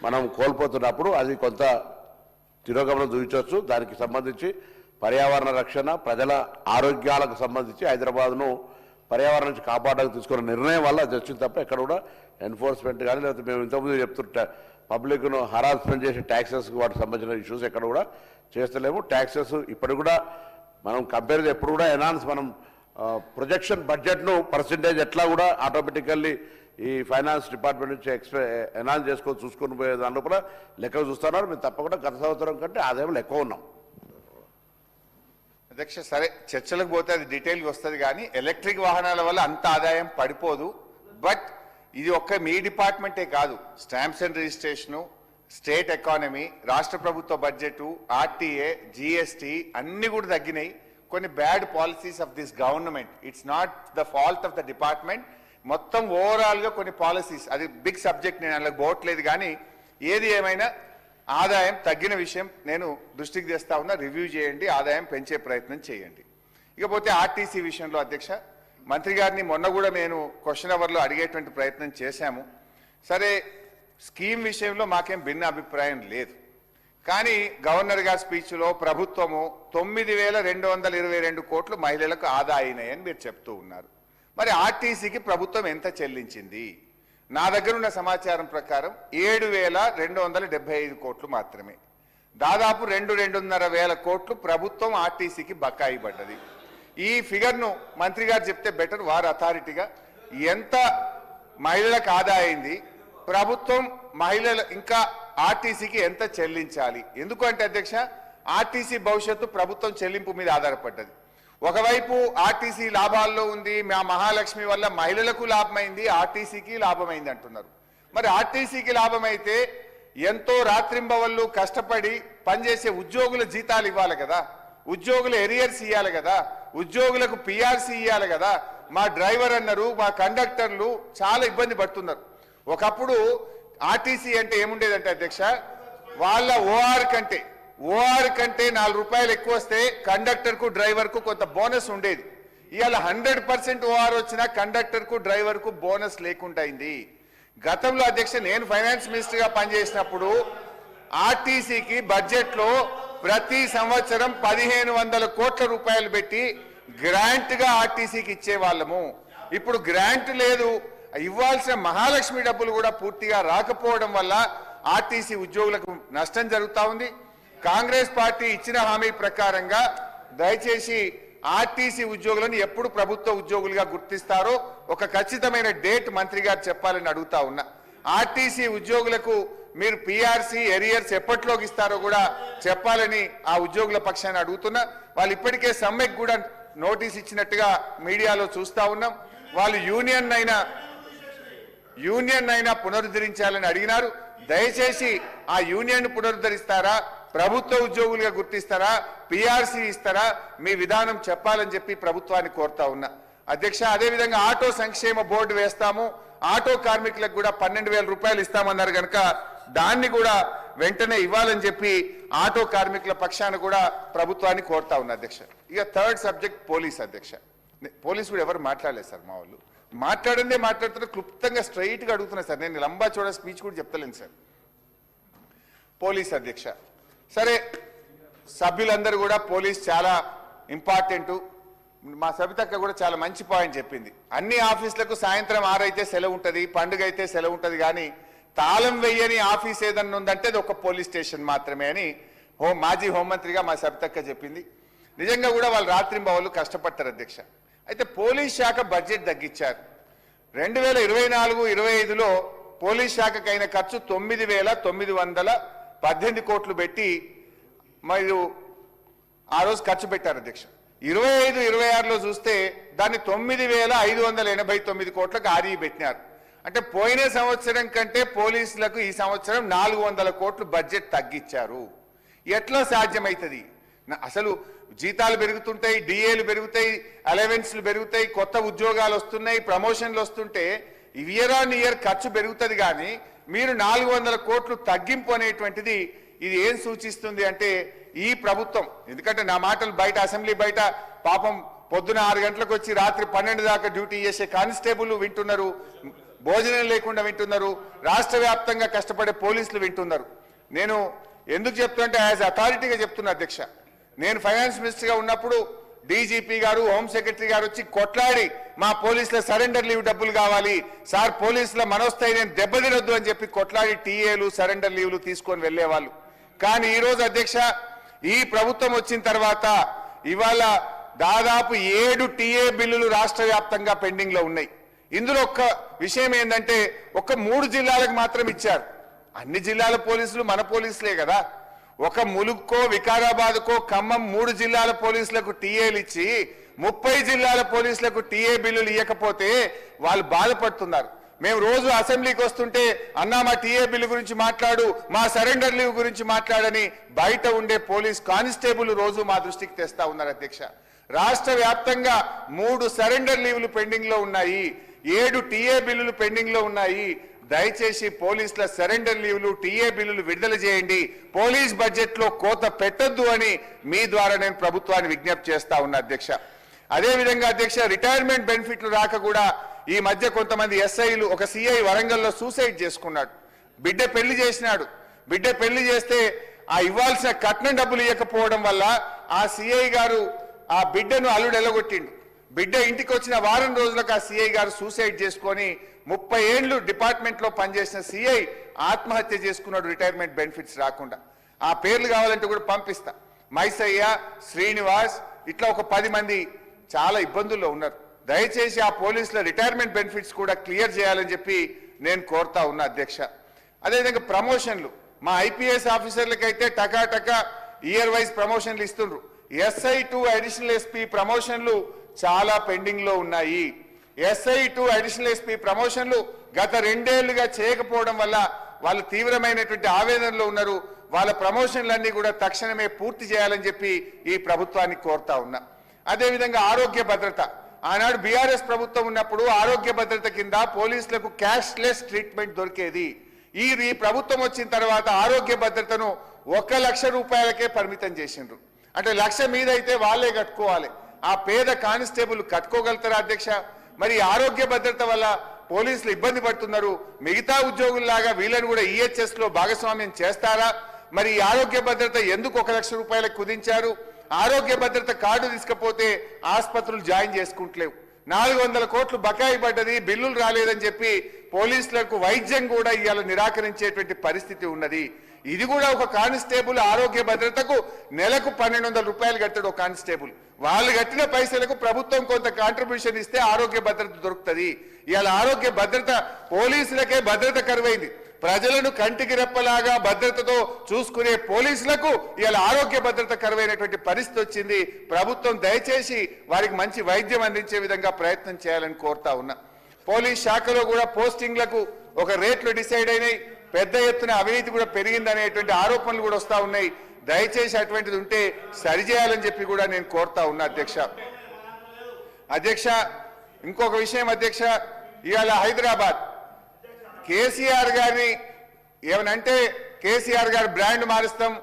మనం కోల్పోతున్నప్పుడు అది కొంత తిరోగమనం చూపించవచ్చు. దానికి సంబంధించి పర్యావరణ రక్షణ, ప్రజల ఆరోగ్యాలకు సంబంధించి హైదరాబాద్ను పర్యావరణం నుంచి కాపాడడానికి తీసుకున్న నిర్ణయం వల్ల అది వచ్చింది తప్ప ఎక్కడ కూడా ఎన్ఫోర్స్మెంట్ కానీ లేకపోతే మేము ఇంతకుముందు చెప్తుంటే పబ్లిక్ను హరాస్మెంట్ చేసే ట్యాక్సెస్ వాటికి సంబంధించిన ఇష్యూస్ ఎక్కడ కూడా చేస్తలేము. ట్యాక్సెస్ ఇప్పటికి కూడా మనం కంపేర్ ఎప్పుడు కూడా ఎనాన్స్ మనం ప్రొజెక్షన్ బడ్జెట్ను పర్సెంటేజ్ ఎట్లా కూడా ఆటోమేటికల్లీ ఈ ఫైనాన్స్ డిపార్ట్మెంట్ నుంచి ఎనాన్స్ చేసుకొని చూసుకొని పోయే దానిలో కూడా లెక్కలు చూస్తున్నారు. మేము తప్పకుండా గత సంవత్సరం కంటే ఆదాయంలో ఎక్కువ ఉన్నాం. అధ్యక్ష, సరే చర్చలకు పోతే అది డీటెయిల్గా వస్తుంది కానీ ఎలక్ట్రిక్ వాహనాల వల్ల అంత ఆదాయం పడిపోదు. బట్ ఇది ఒక్క మీ డిపార్ట్మెంటే కాదు, stamps and registration, state economy, రాష్ట్ర ప్రభుత్వ బడ్జెట్, ఆర్టీఏ, జిఎస్టీ అన్ని కూడా తగ్గినాయి. కొన్ని bad policies of this government, it's not the fault of the department. మొత్తం ఓవరాల్గా కొన్ని పాలసీస్, అది బిగ్ సబ్జెక్ట్, నేను అందులో పోవట్లేదు. కానీ ఏది ఏమైనా ఆదాయం తగ్గిన విషయం నేను దృష్టికి తెస్తా ఉన్నా. రివ్యూ చేయండి, ఆదాయం పెంచే ప్రయత్నం చేయండి. ఇకపోతే ఆర్టీసీ విషయంలో అధ్యక్ష, మంత్రి గారిని మొన్న కూడా నేను క్వశ్చన్ అవర్లో అడిగేటువంటి ప్రయత్నం చేశాము. సరే, స్కీమ్ విషయంలో మాకేం భిన్న అభిప్రాయం లేదు. కానీ గవర్నర్ గారి స్పీచ్లో ప్రభుత్వము 9,222 కోట్లు మహిళలకు ఆదా అయినాయని మీరు చెప్తూ ఉన్నారు. మరి ఆర్టీసీకి ప్రభుత్వం ఎంత చెల్లించింది? నా దగ్గర ఉన్న సమాచారం ప్రకారం 7,275 కోట్లు మాత్రమే. దాదాపు 2,500 వేల కోట్లు ప్రభుత్వం ఆర్టీసీకి బకాయి పడ్డది. ఈ ఫిగర్ను మంత్రి గారు చెప్తే బెటర్, వారు అథారిటీగా ఎంత మహిళలకు ఆదా అయింది, ప్రభుత్వం మహిళలు ఇంకా ఆర్టీసీకి ఎంత చెల్లించాలి? ఎందుకంటే అధ్యక్ష, ఆర్టీసీ భవిష్యత్తు ప్రభుత్వం చెల్లింపు మీద ఆధారపడ్డది. ఒకవైపు ఆర్టీసీ లాభాల్లో ఉంది, మా మహాలక్ష్మి వల్ల మహిళలకు లాభమైంది, ఆర్టీసీకి లాభమైంది అంటున్నారు. మరి ఆర్టీసీకి లాభమైతే ఎంతో రాత్రింబవళ్ళు కష్టపడి పనిచేసే ఉద్యోగుల జీతాలు ఇవ్వాలి కదా, ఉద్యోగుల ఎరియర్స్ ఇవ్వాలి కదా, ఉద్యోగులకు పిఆర్సీ ఇవ్వాలి కదా. మా డ్రైవర్ అన్నారు, మా కండక్టర్లు చాలా ఇబ్బంది పడుతున్నారు. ఒకప్పుడు ఆర్టీసీ అంటే ఏముండేదంటే అధ్యక్ష, వాళ్ళ ఓఆర్ కంటే 4 రూపాయలు ఎక్కువ వస్తే కండక్టర్కు డ్రైవర్కు కొంత బోనస్ ఉండేది. ఇవాళ 100% ఓఆర్ వచ్చినా కండక్టర్కు డ్రైవర్కు బోనస్ లేకుండా అయింది. గతంలో అధ్యక్ష, నేను ఫైనాన్స్ మినిస్టర్గా పనిచేసినప్పుడు ఆర్టీసీకి బడ్జెట్లో ప్రతి సంవత్సరం 1,500 కోట్ల రూపాయలు పెట్టి గ్రాంట్గా ఆర్టీసీకి ఇచ్చేవాళ్ళము. ఇప్పుడు గ్రాంట్ లేదు, ఇవ్వాల్సిన మహాలక్ష్మి డబ్బులు కూడా పూర్తిగా రాకపోవడం వల్ల ఆర్టీసీ ఉద్యోగులకు నష్టం జరుగుతూ ఉంది. కాంగ్రెస్ పార్టీ ఇచ్చిన హామీ ప్రకారంగా దయచేసి ఆర్టీసీ ఉద్యోగులను ఎప్పుడు ప్రభుత్వ ఉద్యోగులుగా గుర్తిస్తారో ఒక ఖచ్చితమైన డేట్ మంత్రి గారు చెప్పాలని అడుగుతా ఉన్నా. ఆర్టీసీ ఉద్యోగులకు మీరు పిఆర్సీ ఎరియర్స్ ఎప్పట్లోకి ఇస్తారో కూడా చెప్పాలని ఆ ఉద్యోగుల పక్షాన్ని అడుగుతున్నా. వాళ్ళు ఇప్పటికే సమ్మెకు కూడా నోటీస్ ఇచ్చినట్టుగా మీడియాలో చూస్తా ఉన్నాం. వాళ్ళు యూనియన్ అయినా పునరుద్ధరించాలని అడిగినారు. దయచేసి ఆ యూనియన్ పునరుద్ధరిస్తారా, ప్రభుత్వ ఉద్యోగులుగా గుర్తిస్తారా, పిఆర్సీ ఇస్తారా, మీ విధానం చెప్పాలని చెప్పి ప్రభుత్వాన్ని కోరుతా ఉన్నా. అధ్యక్ష, అదేవిధంగా ఆటో సంక్షేమ బోర్డు వేస్తాము, ఆటో కార్మికులకు కూడా 12,000 రూపాయలు ఇస్తామన్నారు కనుక దాన్ని కూడా వెంటనే ఇవ్వాలని చెప్పి ఆటో కార్మికుల పక్షాన కూడా ప్రభుత్వాన్ని కోరుతా ఉన్నా. అధ్యక్ష, ఇక థర్డ్ సబ్జెక్ట్ పోలీస్. అధ్యక్ష, పోలీసు కూడా ఎవరు మాట్లాడలేదు సార్, మా వాళ్ళు మాట్లాడిందే మాట్లాడుతున్నా, క్లుప్తంగా స్ట్రైట్గా అడుగుతున్నా సార్. నేను లంబా చోడ స్పీచ్ కూడా చెప్తలేను సార్. పోలీస్ అధ్యక్ష, సరే సభ్యులందరూ కూడా పోలీస్ చాలా ఇంపార్టెంట్. మా సబితక్క కూడా చాలా మంచి పాయింట్ చెప్పింది. అన్ని ఆఫీసులకు సాయంత్రం 6 అయితే సెలవు ఉంటుంది, పండుగ అయితే సెలవు ఉంటుంది, కానీ తాళం వెయ్యని ఆఫీస్ ఏదన్నా ఉందంటే అది ఒక పోలీస్ స్టేషన్ మాత్రమే అని మాజీ హోంమంత్రిగా మా సబితక్క చెప్పింది. నిజంగా కూడా వాళ్ళు రాత్రింబవళ్ళు కష్టపడతారు అధ్యక్ష. అయితే పోలీస్ శాఖ బడ్జెట్ తగ్గించారు. 2024-25లో పోలీస్ శాఖకు అయిన ఖర్చు 9,918 కోట్లు పెట్టి మరియు ఆ రోజు ఖర్చు పెట్టారు అధ్యక్ష. 25-26లో చూస్తే దాన్ని 9,589 కోట్లకు ఆర్ఈ పెట్టినారు. అంటే పోయిన సంవత్సరం కంటే పోలీసులకు ఈ సంవత్సరం 400 కోట్లు బడ్జెట్ తగ్గించారు. ఎట్లా సాధ్యమవుతుంది? అసలు జీతాలు పెరుగుతుంటాయి, డిఏలు పెరుగుతాయి, అలవెన్స్లు పెరుగుతాయి, కొత్త ఉద్యోగాలు వస్తున్నాయి, ప్రమోషన్లు వస్తుంటే ఇయర్ ఆన్ ఇయర్ ఖర్చు పెరుగుతుంది. కానీ మీరు 400 కోట్లు తగ్గింపు అనేటువంటిది ఇది ఏం సూచిస్తుంది అంటే ఈ ప్రభుత్వం, ఎందుకంటే నా మాటలు బయట అసెంబ్లీ బయట పాపం పొద్దున 6 గంటలకు వచ్చి రాత్రి 12 దాకా డ్యూటీ చేసే కానిస్టేబుల్ వింటున్నారు, భోజనం లేకుండా వింటున్నారు, రాష్ట్ర వ్యాప్తంగా కష్టపడే పోలీసులు వింటున్నారు. నేను ఎందుకు చెప్తుంటే యాజ్ అథారిటీగా చెప్తున్నా అధ్యక్ష, నేను ఫైనాన్స్ మినిస్టర్గా ఉన్నప్పుడు డీజీపీ గారు, హోమ్ సెక్రటరీ గారు వచ్చి కొట్లాడి మా పోలీసుల సరెండర్ లీవ్ డబ్బులు కావాలి సార్, పోలీసుల మనోస్థైర్యం దెబ్బతినొద్దు అని చెప్పి కొట్లాడి టీఏలు సరెండర్ లీవ్లు తీసుకొని వెళ్లేవాళ్ళు. కానీ ఈ రోజు అధ్యక్ష, ఈ ప్రభుత్వం వచ్చిన తర్వాత ఇవాళ దాదాపు 7 టీఏ బిల్లులు రాష్ట్ర వ్యాప్తంగా పెండింగ్ లో ఉన్నాయి. ఇందులో ఒక్క విషయం ఏంటంటే ఒక 3 జిల్లాలకు మాత్రం ఇచ్చారు. అన్ని జిల్లాల పోలీసులు మన పోలీసులే కదా. ఒక ములుగుకో, వికారాబాద్కో, ఖమ్మం 3 జిల్లాల పోలీసులకు టీఏలు ఇచ్చి 30 జిల్లాల పోలీసులకు టీఏ బిల్లులు ఇవ్వకపోతే వాళ్ళు బాధపడుతున్నారు. మేము రోజు అసెంబ్లీకి వస్తుంటే అన్నా మా టీఏ బిల్లు గురించి మాట్లాడు, మా సరెండర్ లీవ్ గురించి మాట్లాడని బయట ఉండే పోలీస్ కానిస్టేబుల్ రోజు మా దృష్టికి తెస్తా ఉన్నారు అధ్యక్ష. రాష్ట్ర వ్యాప్తంగా 3 సరెండర్ లీవ్లు పెండింగ్ లో ఉన్నాయి, 7 టీఏ బిల్లులు పెండింగ్ లో ఉన్నాయి. దయచేసి పోలీసుల సరెండర్ లీవ్లు, టీఏ బిల్లులు విడుదల చేయండి, పోలీస్ బడ్జెట్ లో కోత పెట్టొద్దు అని మీ ద్వారా నేను ప్రభుత్వాన్ని విజ్ఞప్తి చేస్తా ఉన్నా అధ్యక్ష. అదేవిధంగా అధ్యక్ష, రిటైర్మెంట్ బెనిఫిట్లు రాక కూడా ఈ మధ్య కొంతమంది ఎస్ఐలు, ఒక సిఐ వరంగల్లో సూసైడ్ చేసుకున్నాడు. బిడ్డ పెళ్లి చేసినాడు. బిడ్డ పెళ్లి చేస్తే ఆ ఇవ్వాల్సిన కట్నం డబ్బులు ఇవ్వకపోవడం వల్ల ఆ సిఐ గారు ఆ బిడ్డను అల్లుడు ఎల్లగొట్టిండు. బిడ్డ ఇంటికి వచ్చిన వారం రోజులకు ఆ సిఐ గారు సూసైడ్ చేసుకొని 30 ఏళ్లు డిపార్ట్మెంట్ లో పనిచేసిన సిఐ ఆత్మహత్య చేసుకున్నాడు, రిటైర్మెంట్ బెనిఫిట్స్ రాకుండా. ఆ పేర్లు కావాలంటే కూడా పంపిస్తా. మైసయ్య, శ్రీనివాస్, ఇట్లా ఒక 10 మంది చాలా ఇబ్బందుల్లో ఉన్నారు. దయచేసి ఆ పోలీసుల రిటైర్మెంట్ బెనిఫిట్స్ కూడా క్లియర్ చేయాలని చెప్పి నేను కోరుతా ఉన్నా అధ్యక్ష. అదేవిధంగా ప్రమోషన్లు, మా ఐపీఎస్ ఆఫీసర్లకైతే టకా ఇయర్ వైజ్ ప్రమోషన్లు ఇస్తుండ్రు. ఎస్ఐ టు అడిషనల్ ఎస్పీ ప్రమోషన్లు చాలా పెండింగ్ లో ఉన్నాయి. ఎస్ఐ టు అడిషనల్ ఎస్పీ ప్రమోషన్లు గత 2 ఏళ్లుగా చేయకపోవడం వల్ల వాళ్ళు తీవ్రమైనటువంటి ఆవేదనలో ఉన్నారు. వాళ్ళ ప్రమోషన్లన్నీ కూడా తక్షణమే పూర్తి చేయాలని చెప్పి ఈ ప్రభుత్వాన్ని కోరుతా ఉన్నా. అదేవిధంగా ఆరోగ్య భద్రత, ఆనాడు బీఆర్ఎస్ ప్రభుత్వం ఉన్నప్పుడు ఆరోగ్య భద్రత కింద పోలీసులకు క్యాష్లెస్ ట్రీట్మెంట్ దొరికేది. ఈ ప్రభుత్వం వచ్చిన తర్వాత ఆరోగ్య భద్రతను 1 లక్ష రూపాయలకే పరిమితం చేసిండ్రు. అంటే 1 లక్ష మీద అయితే వాళ్ళే కట్టుకోవాలి. ఆ పేద కానిస్టేబుల్ కట్టుకోగలుగుతారా అధ్యక్ష? మరి ఆరోగ్య భద్రత వల్ల పోలీసులు ఇబ్బంది పడుతున్నారు. మిగతా ఉద్యోగుల్లాగా వీళ్ళని కూడా ఈహెచ్ఎస్ లో భాగస్వామ్యం చేస్తారా? మరి ఈ ఆరోగ్య భద్రత ఎందుకు 1 లక్ష రూపాయలకు కుదించారు? ఆరోగ్య భద్రత కార్డు తీసుకపోతే ఆసుపత్రులు జాయిన్ చేసుకుంటలేవు. 400 కోట్లు బకాయి పడ్డది, బిల్లులు రాలేదని చెప్పి పోలీసులకు వైద్యం కూడా ఇవాళ నిరాకరించేటువంటి పరిస్థితి ఉన్నది. ఇది కూడా ఒక కానిస్టేబుల్ ఆరోగ్య భద్రతకు నెలకు 1200 రూపాయలు కట్టాడు ఒక కానిస్టేబుల్. వాళ్ళు కట్టిన పైసలకు ప్రభుత్వం కొంత కాంట్రిబ్యూషన్ ఇస్తే ఆరోగ్య భద్రత దొరుకుతుంది. ఇవాళ ఆరోగ్య భద్రత పోలీసులకే భద్రత కరువైంది. ప్రజలను కంటికి రెప్పలాగా భద్రతతో చూసుకునే పోలీసులకు ఇవాళ ఆరోగ్య భద్రత కరువైనటువంటి పరిస్థితి వచ్చింది. ప్రభుత్వం దయచేసి వారికి మంచి వైద్యం అందించే విధంగా ప్రయత్నం చేయాలని కోరుతా ఉన్నా. పోలీస్ శాఖలో కూడా పోస్టింగ్లకు ఒక రేట్లు డిసైడ్ అయినాయి. పెద్ద ఎత్తున అవినీతి కూడా పెరిగిందనేటువంటి ఆరోపణలు కూడా వస్తా ఉన్నాయి. దయచేసి అటువంటిది ఉంటే సరిచేయాలని చెప్పి కూడా నేను కోరుతా ఉన్నా అధ్యక్ష. ఇంకొక విషయం అధ్యక్ష, ఇవాళ హైదరాబాద్ కేసీఆర్ గారిని ఏమనంటే కేసీఆర్ గారు బ్రాండ్ మారుస్తాం,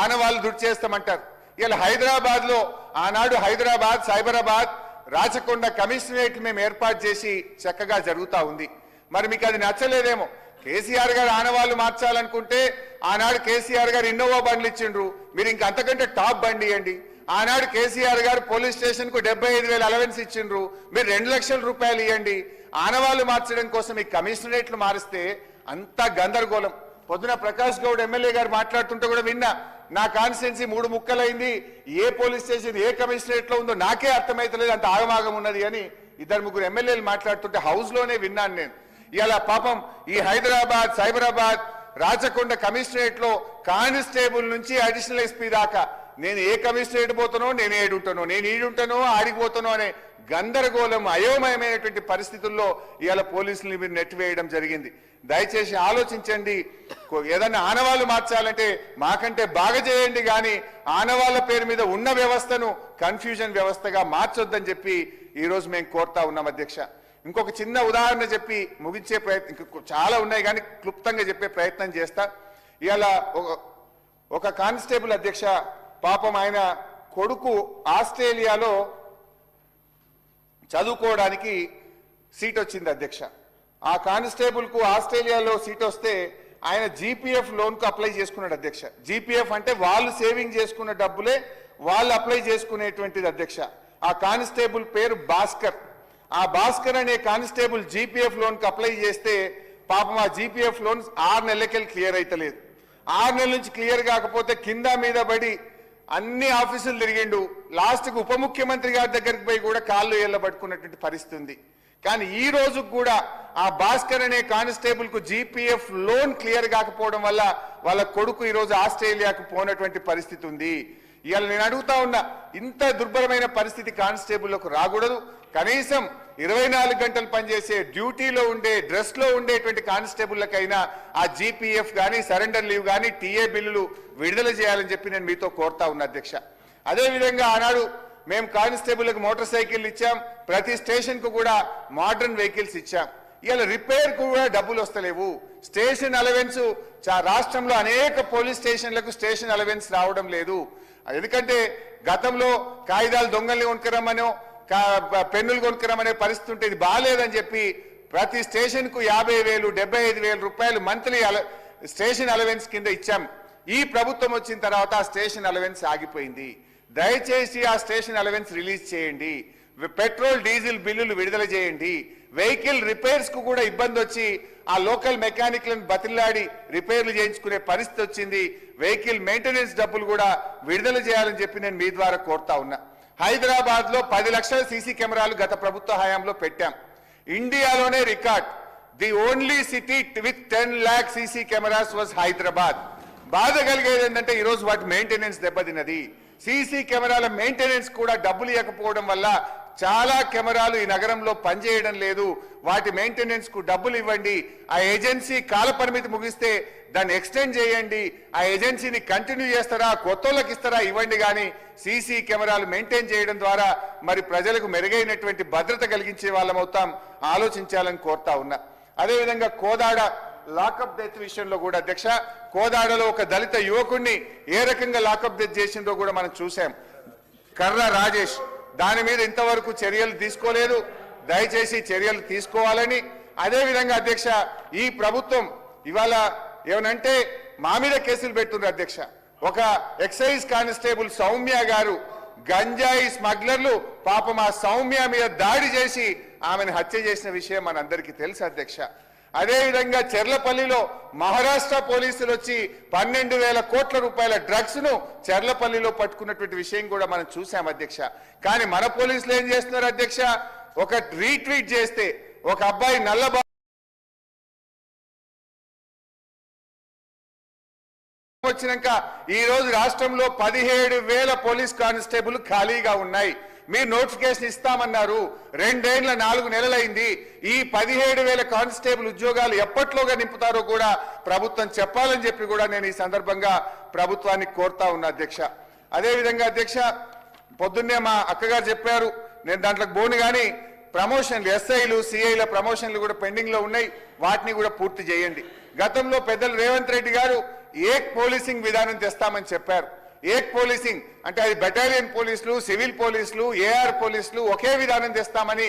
ఆనవాళ్ళు దుడి చేస్తామంటారు. ఇవాళ హైదరాబాద్ లో ఆనాడు హైదరాబాద్, సైబరాబాద్, రాచకొండ కమిషనరేట్లు మేము ఏర్పాటు చేసి చక్కగా జరుగుతూ ఉంది. మరి మీకు అది నచ్చలేదేమో. కేసీఆర్ గారు ఆనవాళ్ళు మార్చాలనుకుంటే ఆనాడు కేసీఆర్ గారు ఇన్నోవా బండ్లు ఇచ్చిండ్రు, మీరు ఇంక అంతకంటే టాప్ బండి ఇవ్వండి. ఆనాడు కేసీఆర్ గారు పోలీస్ స్టేషన్ కు 75,000 అలవెన్స్ ఇచ్చిండ్రు, మీరు 2 లక్షల రూపాయలు ఇవ్వండి. ఆనవాళ్ళు మార్చడం కోసం ఈ కమిషనరేట్లు మారిస్తే అంతా గందరగోళం. పొద్దున ప్రకాష్ గౌడ్ ఎమ్మెల్యే గారు మాట్లాడుతుంటే కూడా విన్నా. నా కాన్స్టిట్యున్సీ 3 ముక్కలైంది, ఏ పోలీస్ స్టేషన్ ఏ కమిషనరేట్ లో ఉందో నాకే అర్థమైతలేదు, అంత ఆగమాగం ఉన్నది అని 2-3 ఎమ్మెల్యేలు మాట్లాడుతుంటే హౌస్ లోనే విన్నాను నేను. ఇలా పాపం ఈ హైదరాబాద్, సైబరాబాద్, రాచకొండ కమిషనరేట్ లో కానిస్టేబుల్ నుంచి అడిషనల్ ఎస్పీ దాకా నేను ఏ కమిషనరేట్ పోతానో, నేను ఏడుంటానో, నేను ఈడుంటానో ఆడిపోతానో అనే గందరగోళం, అయోమయమైనటువంటి పరిస్థితుల్లో ఇవాళ పోలీసులు మీరు నెట్టివేయడం జరిగింది. దయచేసి ఆలోచించండి. ఏదన్నా ఆనవాళ్ళు మార్చాలంటే మాకంటే బాగా చేయండి, కానీ ఆనవాళ్ళ పేరు మీద ఉన్న వ్యవస్థను కన్ఫ్యూజన్ వ్యవస్థగా మార్చొద్దని చెప్పి ఈ రోజు మేము కోరుతా ఉన్నాం అధ్యక్ష. ఇంకొక చిన్న ఉదాహరణ చెప్పి ముగించే ప్రయత్నం, చాలా ఉన్నాయి కానీ క్లుప్తంగా చెప్పే ప్రయత్నం చేస్తా. ఇవాళ ఒక కానిస్టేబుల్ అధ్యక్ష, పాపం ఆయన కొడుకు ఆస్ట్రేలియాలో చదువుకోవడానికి సీట్ వచ్చింది అధ్యక్ష. ఆ కానిస్టేబుల్ కు ఆస్ట్రేలియాలో సీట్ వస్తే ఆయన జీపీఎఫ్ లోన్ కు అప్లై చేసుకున్నాడు అధ్యక్ష. జీపీఎఫ్ అంటే వాళ్ళు సేవింగ్ చేసుకున్న డబ్బులే వాళ్ళు అప్లై చేసుకునేటువంటిది అధ్యక్ష. ఆ కానిస్టేబుల్ పేరు భాస్కర్. ఆ భాస్కర్ అనే కానిస్టేబుల్ జీపీఎఫ్ లోన్ కు అప్లై చేస్తే పాపం ఆ జీపీఎఫ్ లోన్ 6 నెలలకెళ్ళి క్లియర్ అయితలేదు. 6 నెలల నుంచి క్లియర్ కాకపోతే కింద మీద పడి అన్ని ఆఫీసులు తిరిగిండు. లాస్ట్కు ఉప ముఖ్యమంత్రి గారి దగ్గరికి పోయి కూడా కాళ్ళు ఏళ్ళ పట్టుకున్నటువంటి పరిస్థితి ఉంది. కానీ ఈ రోజు కూడా ఆ భాస్కర్ అనే కానిస్టేబుల్ కు జీపీఎఫ్ లోన్ క్లియర్ కాకపోవడం వల్ల వాళ్ళ కొడుకు ఈ రోజు ఆస్ట్రేలియాకు పోనటువంటి పరిస్థితి ఉంది. ఇవాళ నేను అడుగుతా ఉన్నా, ఇంత దుర్భరమైన పరిస్థితి కానిస్టేబుల్లకు రాకూడదు. కనీసం 24 గంటలు పనిచేసే డ్యూటీలో ఉండే డ్రెస్ లో ఉండేటువంటి కానిస్టేబుల్లకైనా ఆ జీపీఎఫ్ కానీ సరెండర్ లీవ్ కానీ టీఏ బిల్లులు విడుదల చేయాలని చెప్పి నేను మీతో కోరుతా ఉన్నా అధ్యక్ష. అదేవిధంగా ఆనాడు మేము కానిస్టేబుల్కి మోటార్ సైకిల్ ఇచ్చాం, ప్రతి స్టేషన్ కు కూడా మోడర్న్ వెహికల్స్ ఇచ్చాం. ఇవాళ రిపేర్ కు కూడా డబ్బులు వస్తలేవు. స్టేషన్ అలవెన్స్ రాష్ట్రంలో అనేక పోలీస్ స్టేషన్లకు స్టేషన్ అలవెన్స్ రావడం లేదు. ఎందుకంటే గతంలో కాగితాలు దొంగల్ని కొనుక్కరమ్మనో పెన్నులు కొనుక్కరమనే పరిస్థితి ఉంటే ఇది బాగాలేదని చెప్పి ప్రతి స్టేషన్ కు 50,000 75,000 రూపాయలు మంత్లీ స్టేషన్ అలవెన్స్ కింద ఇచ్చాం. ఈ ప్రభుత్వం వచ్చిన తర్వాత ఆ స్టేషన్ అలవెన్స్ ఆగిపోయింది. దయచేసి ఆ స్టేషన్ అలవెన్స్ రిలీజ్ చేయండి. పెట్రోల్ డీజిల్ బిల్లులు విడుదల చేయండి. వెహికల్ రిపేర్స్ కు కూడా ఇబ్బంది వచ్చి ఆ లోకల్ మెకానిక్లను బతిలాడి రిపేర్లు చేయించుకునే పరిస్థితి వచ్చింది. వెహికల్ మెయింటెనెన్స్ డబ్బులు కూడా విడుదల చేయాలని చెప్పి నేను మీ ద్వారా కోరుతా ఉన్నా. హైదరాబాద్ లో 10 లక్షల సీసీ కెమెరాలు గత ప్రభుత్వ హయాంలో పెట్టాం. ఇండియాలోనే record. The only city with 10 lakh CC cameras was Hyderabad. బాధ కలిగేది ఏంటంటే ఈరోజు వాటి మెయింటెనెన్స్ దెబ్బతిన్నది. సీసీ కెమెరాల మెయింటెనెన్స్ కూడా డబ్బులు ఇవ్వకపోవడం వల్ల చాలా కెమెరాలు ఈ నగరంలో పనిచేయడం లేదు. వాటి మెయింటెనెన్స్ కు డబ్బులు ఇవ్వండి. ఆ ఏజెన్సీ కాల పరిమితి ముగిస్తే దాన్ని ఎక్స్టెండ్ చేయండి. ఆ ఏజెన్సీని కంటిన్యూ చేస్తారా, కొత్త వాళ్ళకి ఇస్తారా ఇవ్వండి. కానీ సీసీ కెమెరాలు మెయింటైన్ చేయడం ద్వారా మరి ప్రజలకు మెరుగైనటువంటి భద్రత కలిగించే వాళ్ళం అవుతాం. ఆలోచించాలని కోరుతా ఉన్నా. అదేవిధంగా కోదాడ లాకప్ డెత్ విషయంలో కూడా అధ్యక్ష, కోదాడలో ఒక దళిత యువకుడిని ఏ రకంగా లాకప్ డెత్ చేసిందో కూడా మనం చూసాం. కర్ర రాజేష్, దాని మీద ఇంతవరకు చర్యలు తీసుకోలేదు. దయచేసి చర్యలు తీసుకోవాలని. అదేవిధంగా అధ్యక్ష, ఈ ప్రభుత్వం ఇవాళ ఏమనంటే మా మీద కేసులు పెడుతున్నారు అధ్యక్ష. ఒక ఎక్సైజ్ కానిస్టేబుల్ సౌమ్య గారు గంజాయి స్మగ్లర్లు పాపం ఆ సౌమ్య మీద దాడి చేసి ఆమెను హత్య చేసిన విషయం మనందరికీ తెలుసు అధ్యక్ష. అదేవిధంగా చెర్లపల్లిలో మహారాష్ట్ర పోలీసులు వచ్చి 12,000 కోట్ల రూపాయల డ్రగ్స్ ను చెర్లపల్లిలో పట్టుకున్నటువంటి విషయం కూడా మనం చూసాం అధ్యక్ష. కానీ మన పోలీసులు ఏం చేస్తున్నారు అధ్యక్ష, ఒక రీట్వీట్ చేస్తే ఒక అబ్బాయి నల్లబా వచ్చినాక ఈ రోజు రాష్ట్రంలో 17,000 పోలీస్ కానిస్టేబుల్ ఖాళీగా ఉన్నాయి. మీరు నోటిఫికేషన్ ఇస్తామన్నారు. 2 ఏళ్ల 4 నెలలైంది. ఈ 17,000 కానిస్టేబుల్ ఉద్యోగాలు ఎప్పట్లోగా నింపుతారో కూడా ప్రభుత్వం చెప్పాలని చెప్పి కూడా నేను ఈ సందర్భంగా ప్రభుత్వాన్ని కోరుతా ఉన్నా అధ్యక్ష. అదేవిధంగా అధ్యక్ష, పొద్దున్నే మా అక్కగారు చెప్పారు, నేను దాంట్లోకి పోను కానీ ప్రమోషన్లు ఎస్ఐలు సిఐల ప్రమోషన్లు కూడా పెండింగ్ లో ఉన్నాయి. వాటిని కూడా పూర్తి చేయండి. గతంలో పెద్దలు రేవంత్ రెడ్డి గారు ఏక్ పోలీసింగ్ విధానం తెస్తామని చెప్పారు. ఏక్ పోలీసింగ్ అంటే అది బెటాలియన్ పోలీసులు, సివిల్ పోలీసులు, ఏఆర్ పోలీసులు ఒకే విధానం తెస్తామని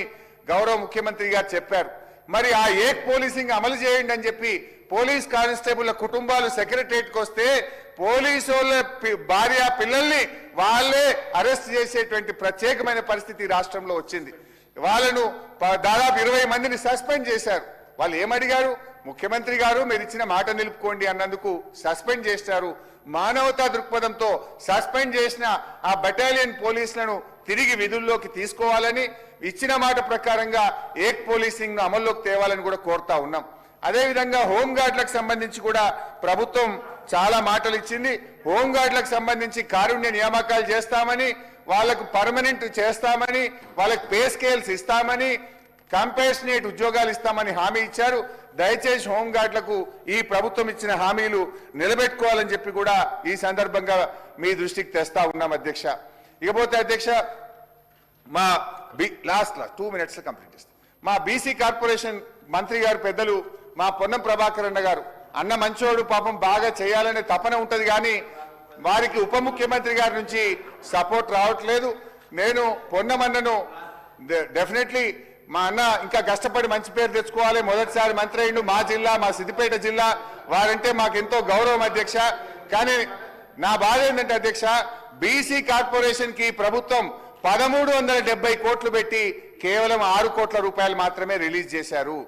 గౌరవ ముఖ్యమంత్రి గారు చెప్పారు. మరి ఆ ఏక్ పోలీసింగ్ అమలు చేయండి అని చెప్పి పోలీస్ కానిస్టేబుల్ కుటుంబాలు సెక్రటరియట్కి వస్తే పోలీసు భార్య పిల్లల్ని వాళ్ళే అరెస్ట్ చేసేటువంటి ప్రత్యేకమైన పరిస్థితి రాష్ట్రంలో వచ్చింది. వాళ్ళను దాదాపు 20 మందిని సస్పెండ్ చేశారు. వాళ్ళు ఏమడిగారు, ముఖ్యమంత్రి గారు మీరు ఇచ్చిన మాట నిలుపుకోండి అన్నందుకు సస్పెండ్ చేశారు. మానవతా దృక్పథంతో సస్పెండ్ చేసిన ఆ బెటాలియన్ పోలీసులను తిరిగి విధుల్లోకి తీసుకోవాలని, ఇచ్చిన మాట ప్రకారంగా ఏక్ పోలీసింగ్ ను అమల్లోకి తేవాలని కూడా కోరుతా ఉన్నాం. అదేవిధంగా హోంగార్డులకు సంబంధించి కూడా ప్రభుత్వం చాలా మాటలు ఇచ్చింది. హోంగార్డులకు సంబంధించి కారుణ్య నియామకాలు చేస్తామని, వాళ్లకు పర్మనెంట్ చేస్తామని, వాళ్ళకి పే స్కేల్స్ ఇస్తామని, కంపాషనేట్ ఉద్యోగాలు ఇస్తామని హామీ ఇచ్చారు. దయచేసి హోంగార్డులకు ఈ ప్రభుత్వం ఇచ్చిన హామీలు నిలబెట్టుకోవాలని చెప్పి కూడా ఈ సందర్భంగా మీ దృష్టికి తెస్తా ఉన్నాం అధ్యక్ష. ఇకపోతే అధ్యక్ష, మా లాస్ట్ 2 minutes కంప్లీట్ చేస్తాం. మా బీసీ కార్పొరేషన్ మంత్రి గారు పెద్దలు మా పొన్నం ప్రభాకర్ అన్న గారు, అన్న మంచోడు పాపం బాగా చేయాలనే తపన ఉంటది కానీ వారికి ఉప ముఖ్యమంత్రి గారి నుంచి సపోర్ట్ రావట్లేదు. నేను పొన్నమన్నను డెఫినెట్లీ మా అన్న ఇంకా కష్టపడి మంచి పేరు తెచ్చుకోవాలి, మొదటిసారి మంత్రి అయిండు, మా జిల్లా మా సిద్దిపేట జిల్లా వారంటే మాకు ఎంతో గౌరవం అధ్యక్ష. కానీ నా బాధ ఏంటంటే అధ్యక్ష, బీసీ కార్పొరేషన్ కి ప్రభుత్వం 1370 కోట్లు పెట్టి కేవలం 6 కోట్ల రూపాయలు మాత్రమే రిలీజ్ చేశారు.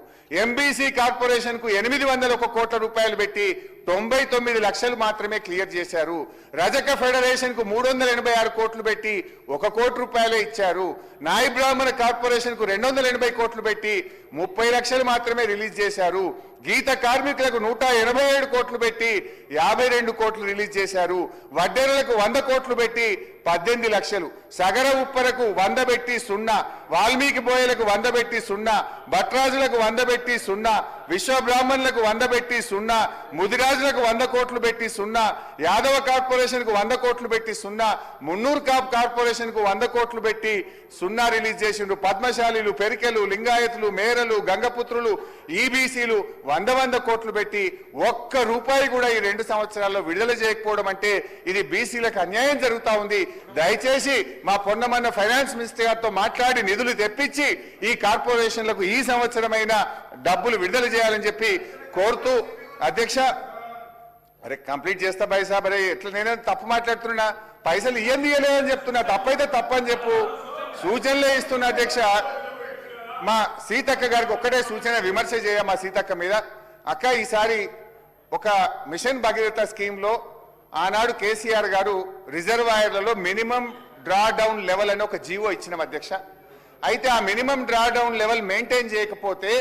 ఎంబీసీ కార్పొరేషన్ కు 801 కోట్ల రూపాయలు పెట్టి 99 లక్షలు మాత్రమే క్లియర్ చేశారు. రజక ఫెడరేషన్ కు 386 కోట్లు పెట్టి 1 కోటి రూపాయలే ఇచ్చారు. నాయి బ్రాహ్మణ కార్పొరేషన్ కు 280 కోట్లు పెట్టి 30 లక్షలు మాత్రమే రిలీజ్ చేశారు. గీత కార్మికులకు 187 కోట్లు పెట్టి 52 కోట్లు రిలీజ్ చేశారు. వడ్డెరలకు 100 కోట్లు పెట్టి 18 లక్షలు, సగర ఉప్పరకు 100 పెట్టి 0, వాల్మీకి బోయలకు 100 పెట్టి 0, భట్రాజులకు 100 పెట్టి 0, విశ్వ బ్రాహ్మణులకు 100 పెట్టి 0, ముదిరాజులకు 100 కోట్లు పెట్టి 0, యాదవ కార్పొరేషన్ కు 100 కోట్లు పెట్టి 0, మున్నూరు కాప్ కార్పొరేషన్ కు 100 కోట్లు పెట్టి 0 రిలీజ్ చేసిండ్రు. పద్మశాలీలు, పెరికెలు, లింగాయతులు, మేరలు, గంగపుత్రులు, ఈబీసీలు 100 కోట్లు పెట్టి 1 రూపాయి కూడా ఈ 2 సంవత్సరాల్లో విడుదల చేయకపోవడం అంటే ఇది బీసీలకు అన్యాయం జరుగుతా ఉంది. దయచేసి మా పొన్నమన్న ఫైనాన్స్ మినిస్టర్ గారితో మాట్లాడి నిధులు తెప్పించి ఈ కార్పొరేషన్లకు ఈ సంవత్సరమైన డబ్బులు విడుదల చేయాలని చెప్పి కోరుతూ అధ్యక్ష. అరే కంప్లీట్ చేస్తా భాయ్ సాబ్, అరే ఎట్లా నేనే తప్పు మాట్లాడుతున్నా, పైసలు ఇయ్యలేదని చెప్తున్నా, తప్పైతే తప్పని చెప్పు, సూచనలే ఇస్తున్నా అధ్యక్ష. మా సీతక్క గారికి ఒక్కటే సూచన, విమర్శ చేయ మా సీతక్క మీద. అక్క ఈసారి ఒక మిషన్ భగీరథ స్కీమ్ లో ఆనాడు కేసీఆర్ గారు రిజర్వాయర్లలో మినిమం డ్రా డౌన్ లెవెల్ అని ఒక జీవో ఇచ్చిన అధ్యక్ష. అయితే ఆ minimum draw down level maintain చేయకపోతే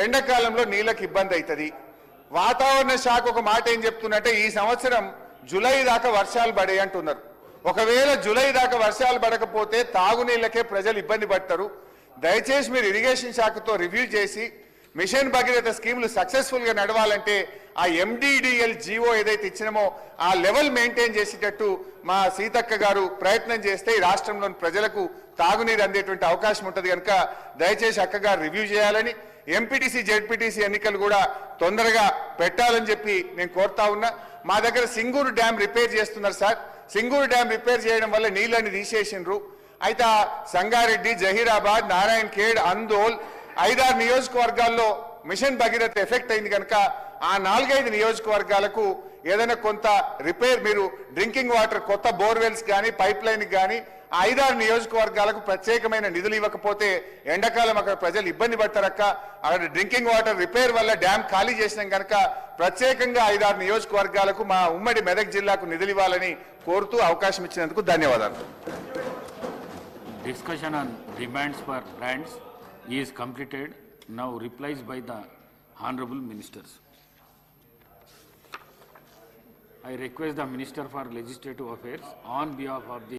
ఎండాకాలంలో నీళ్ళకి ఇబ్బంది అవుతుంది. వాతావరణ శాఖ ఒక మాట ఏం చెప్తున్నట్టే, ఈ సంవత్సరం జూలై దాకా వర్షాలు పడే అంటున్నారు. ఒకవేళ జూలై దాకా వర్షాలు పడకపోతే తాగునీళ్ళకే ప్రజలు ఇబ్బంది పడతారు. దయచేసి మీరు ఇరిగేషన్ శాఖతో రివ్యూ చేసి మిషన్ భగీరథ స్కీములు సక్సెస్ఫుల్ గా నడవాలంటే ఆ ఎండిడిఎల్ జీవో ఏదైతే ఇచ్చినామో ఆ లెవెల్ మెయింటైన్ చేసేటట్టు మా సీతక్క గారు ప్రయత్నం చేస్తే ఈ రాష్ట్రంలోని ప్రజలకు తాగునీరు అందేటువంటి అవకాశం ఉంటుంది. కనుక దయచేసి అక్క గారు రివ్యూ చేయాలని, ఎంపీటీసీ జెడ్పీటీసీ ఎన్నికలు కూడా తొందరగా పెట్టాలని చెప్పి నేను కోరుతా ఉన్నా. మా దగ్గర సింగూరు డ్యామ్ రిపేర్ చేస్తున్నారు సార్. సింగూరు డ్యామ్ రిపేర్ చేయడం వల్ల నీళ్ళని తీసేసిండ్రు. అయితే సంగారెడ్డి, జహీరాబాద్, నారాయణ్ ఖేడ్, అందోల్ 5-6 నియోజకవర్గాల్లో మిషన్ భగీరథ ఎఫెక్ట్ అయింది. కనుక ఆ 4-5 నియోజకవర్గాలకు ఏదైనా కొంత రిపేర్, మీరు డ్రింకింగ్ వాటర్ కొత్త బోర్వెల్స్ కానీ పైప్ లైన్ కానీ 5-6 నియోజకవర్గాలకు ప్రత్యేకమైన నిధులు ఇవ్వకపోతే ఎండాకాలం అక్కడ ప్రజలు ఇబ్బంది పడతారక్క. అక్కడ డ్రింకింగ్ వాటర్ రిపేర్ వల్ల డ్యామ్ ఖాళీ చేసినాం కనుక ప్రత్యేకంగా 5-6 నియోజకవర్గాలకు మా ఉమ్మడి మెదక్ జిల్లాకు నిధులు ఇవ్వాలని కోరుతూ అవకాశం ఇచ్చినందుకు ధన్యవాదాలు. Discussion on demands for grants is completed. Now replies by the Honorable Ministers. I request the Minister for Legislative Affairs on behalf of the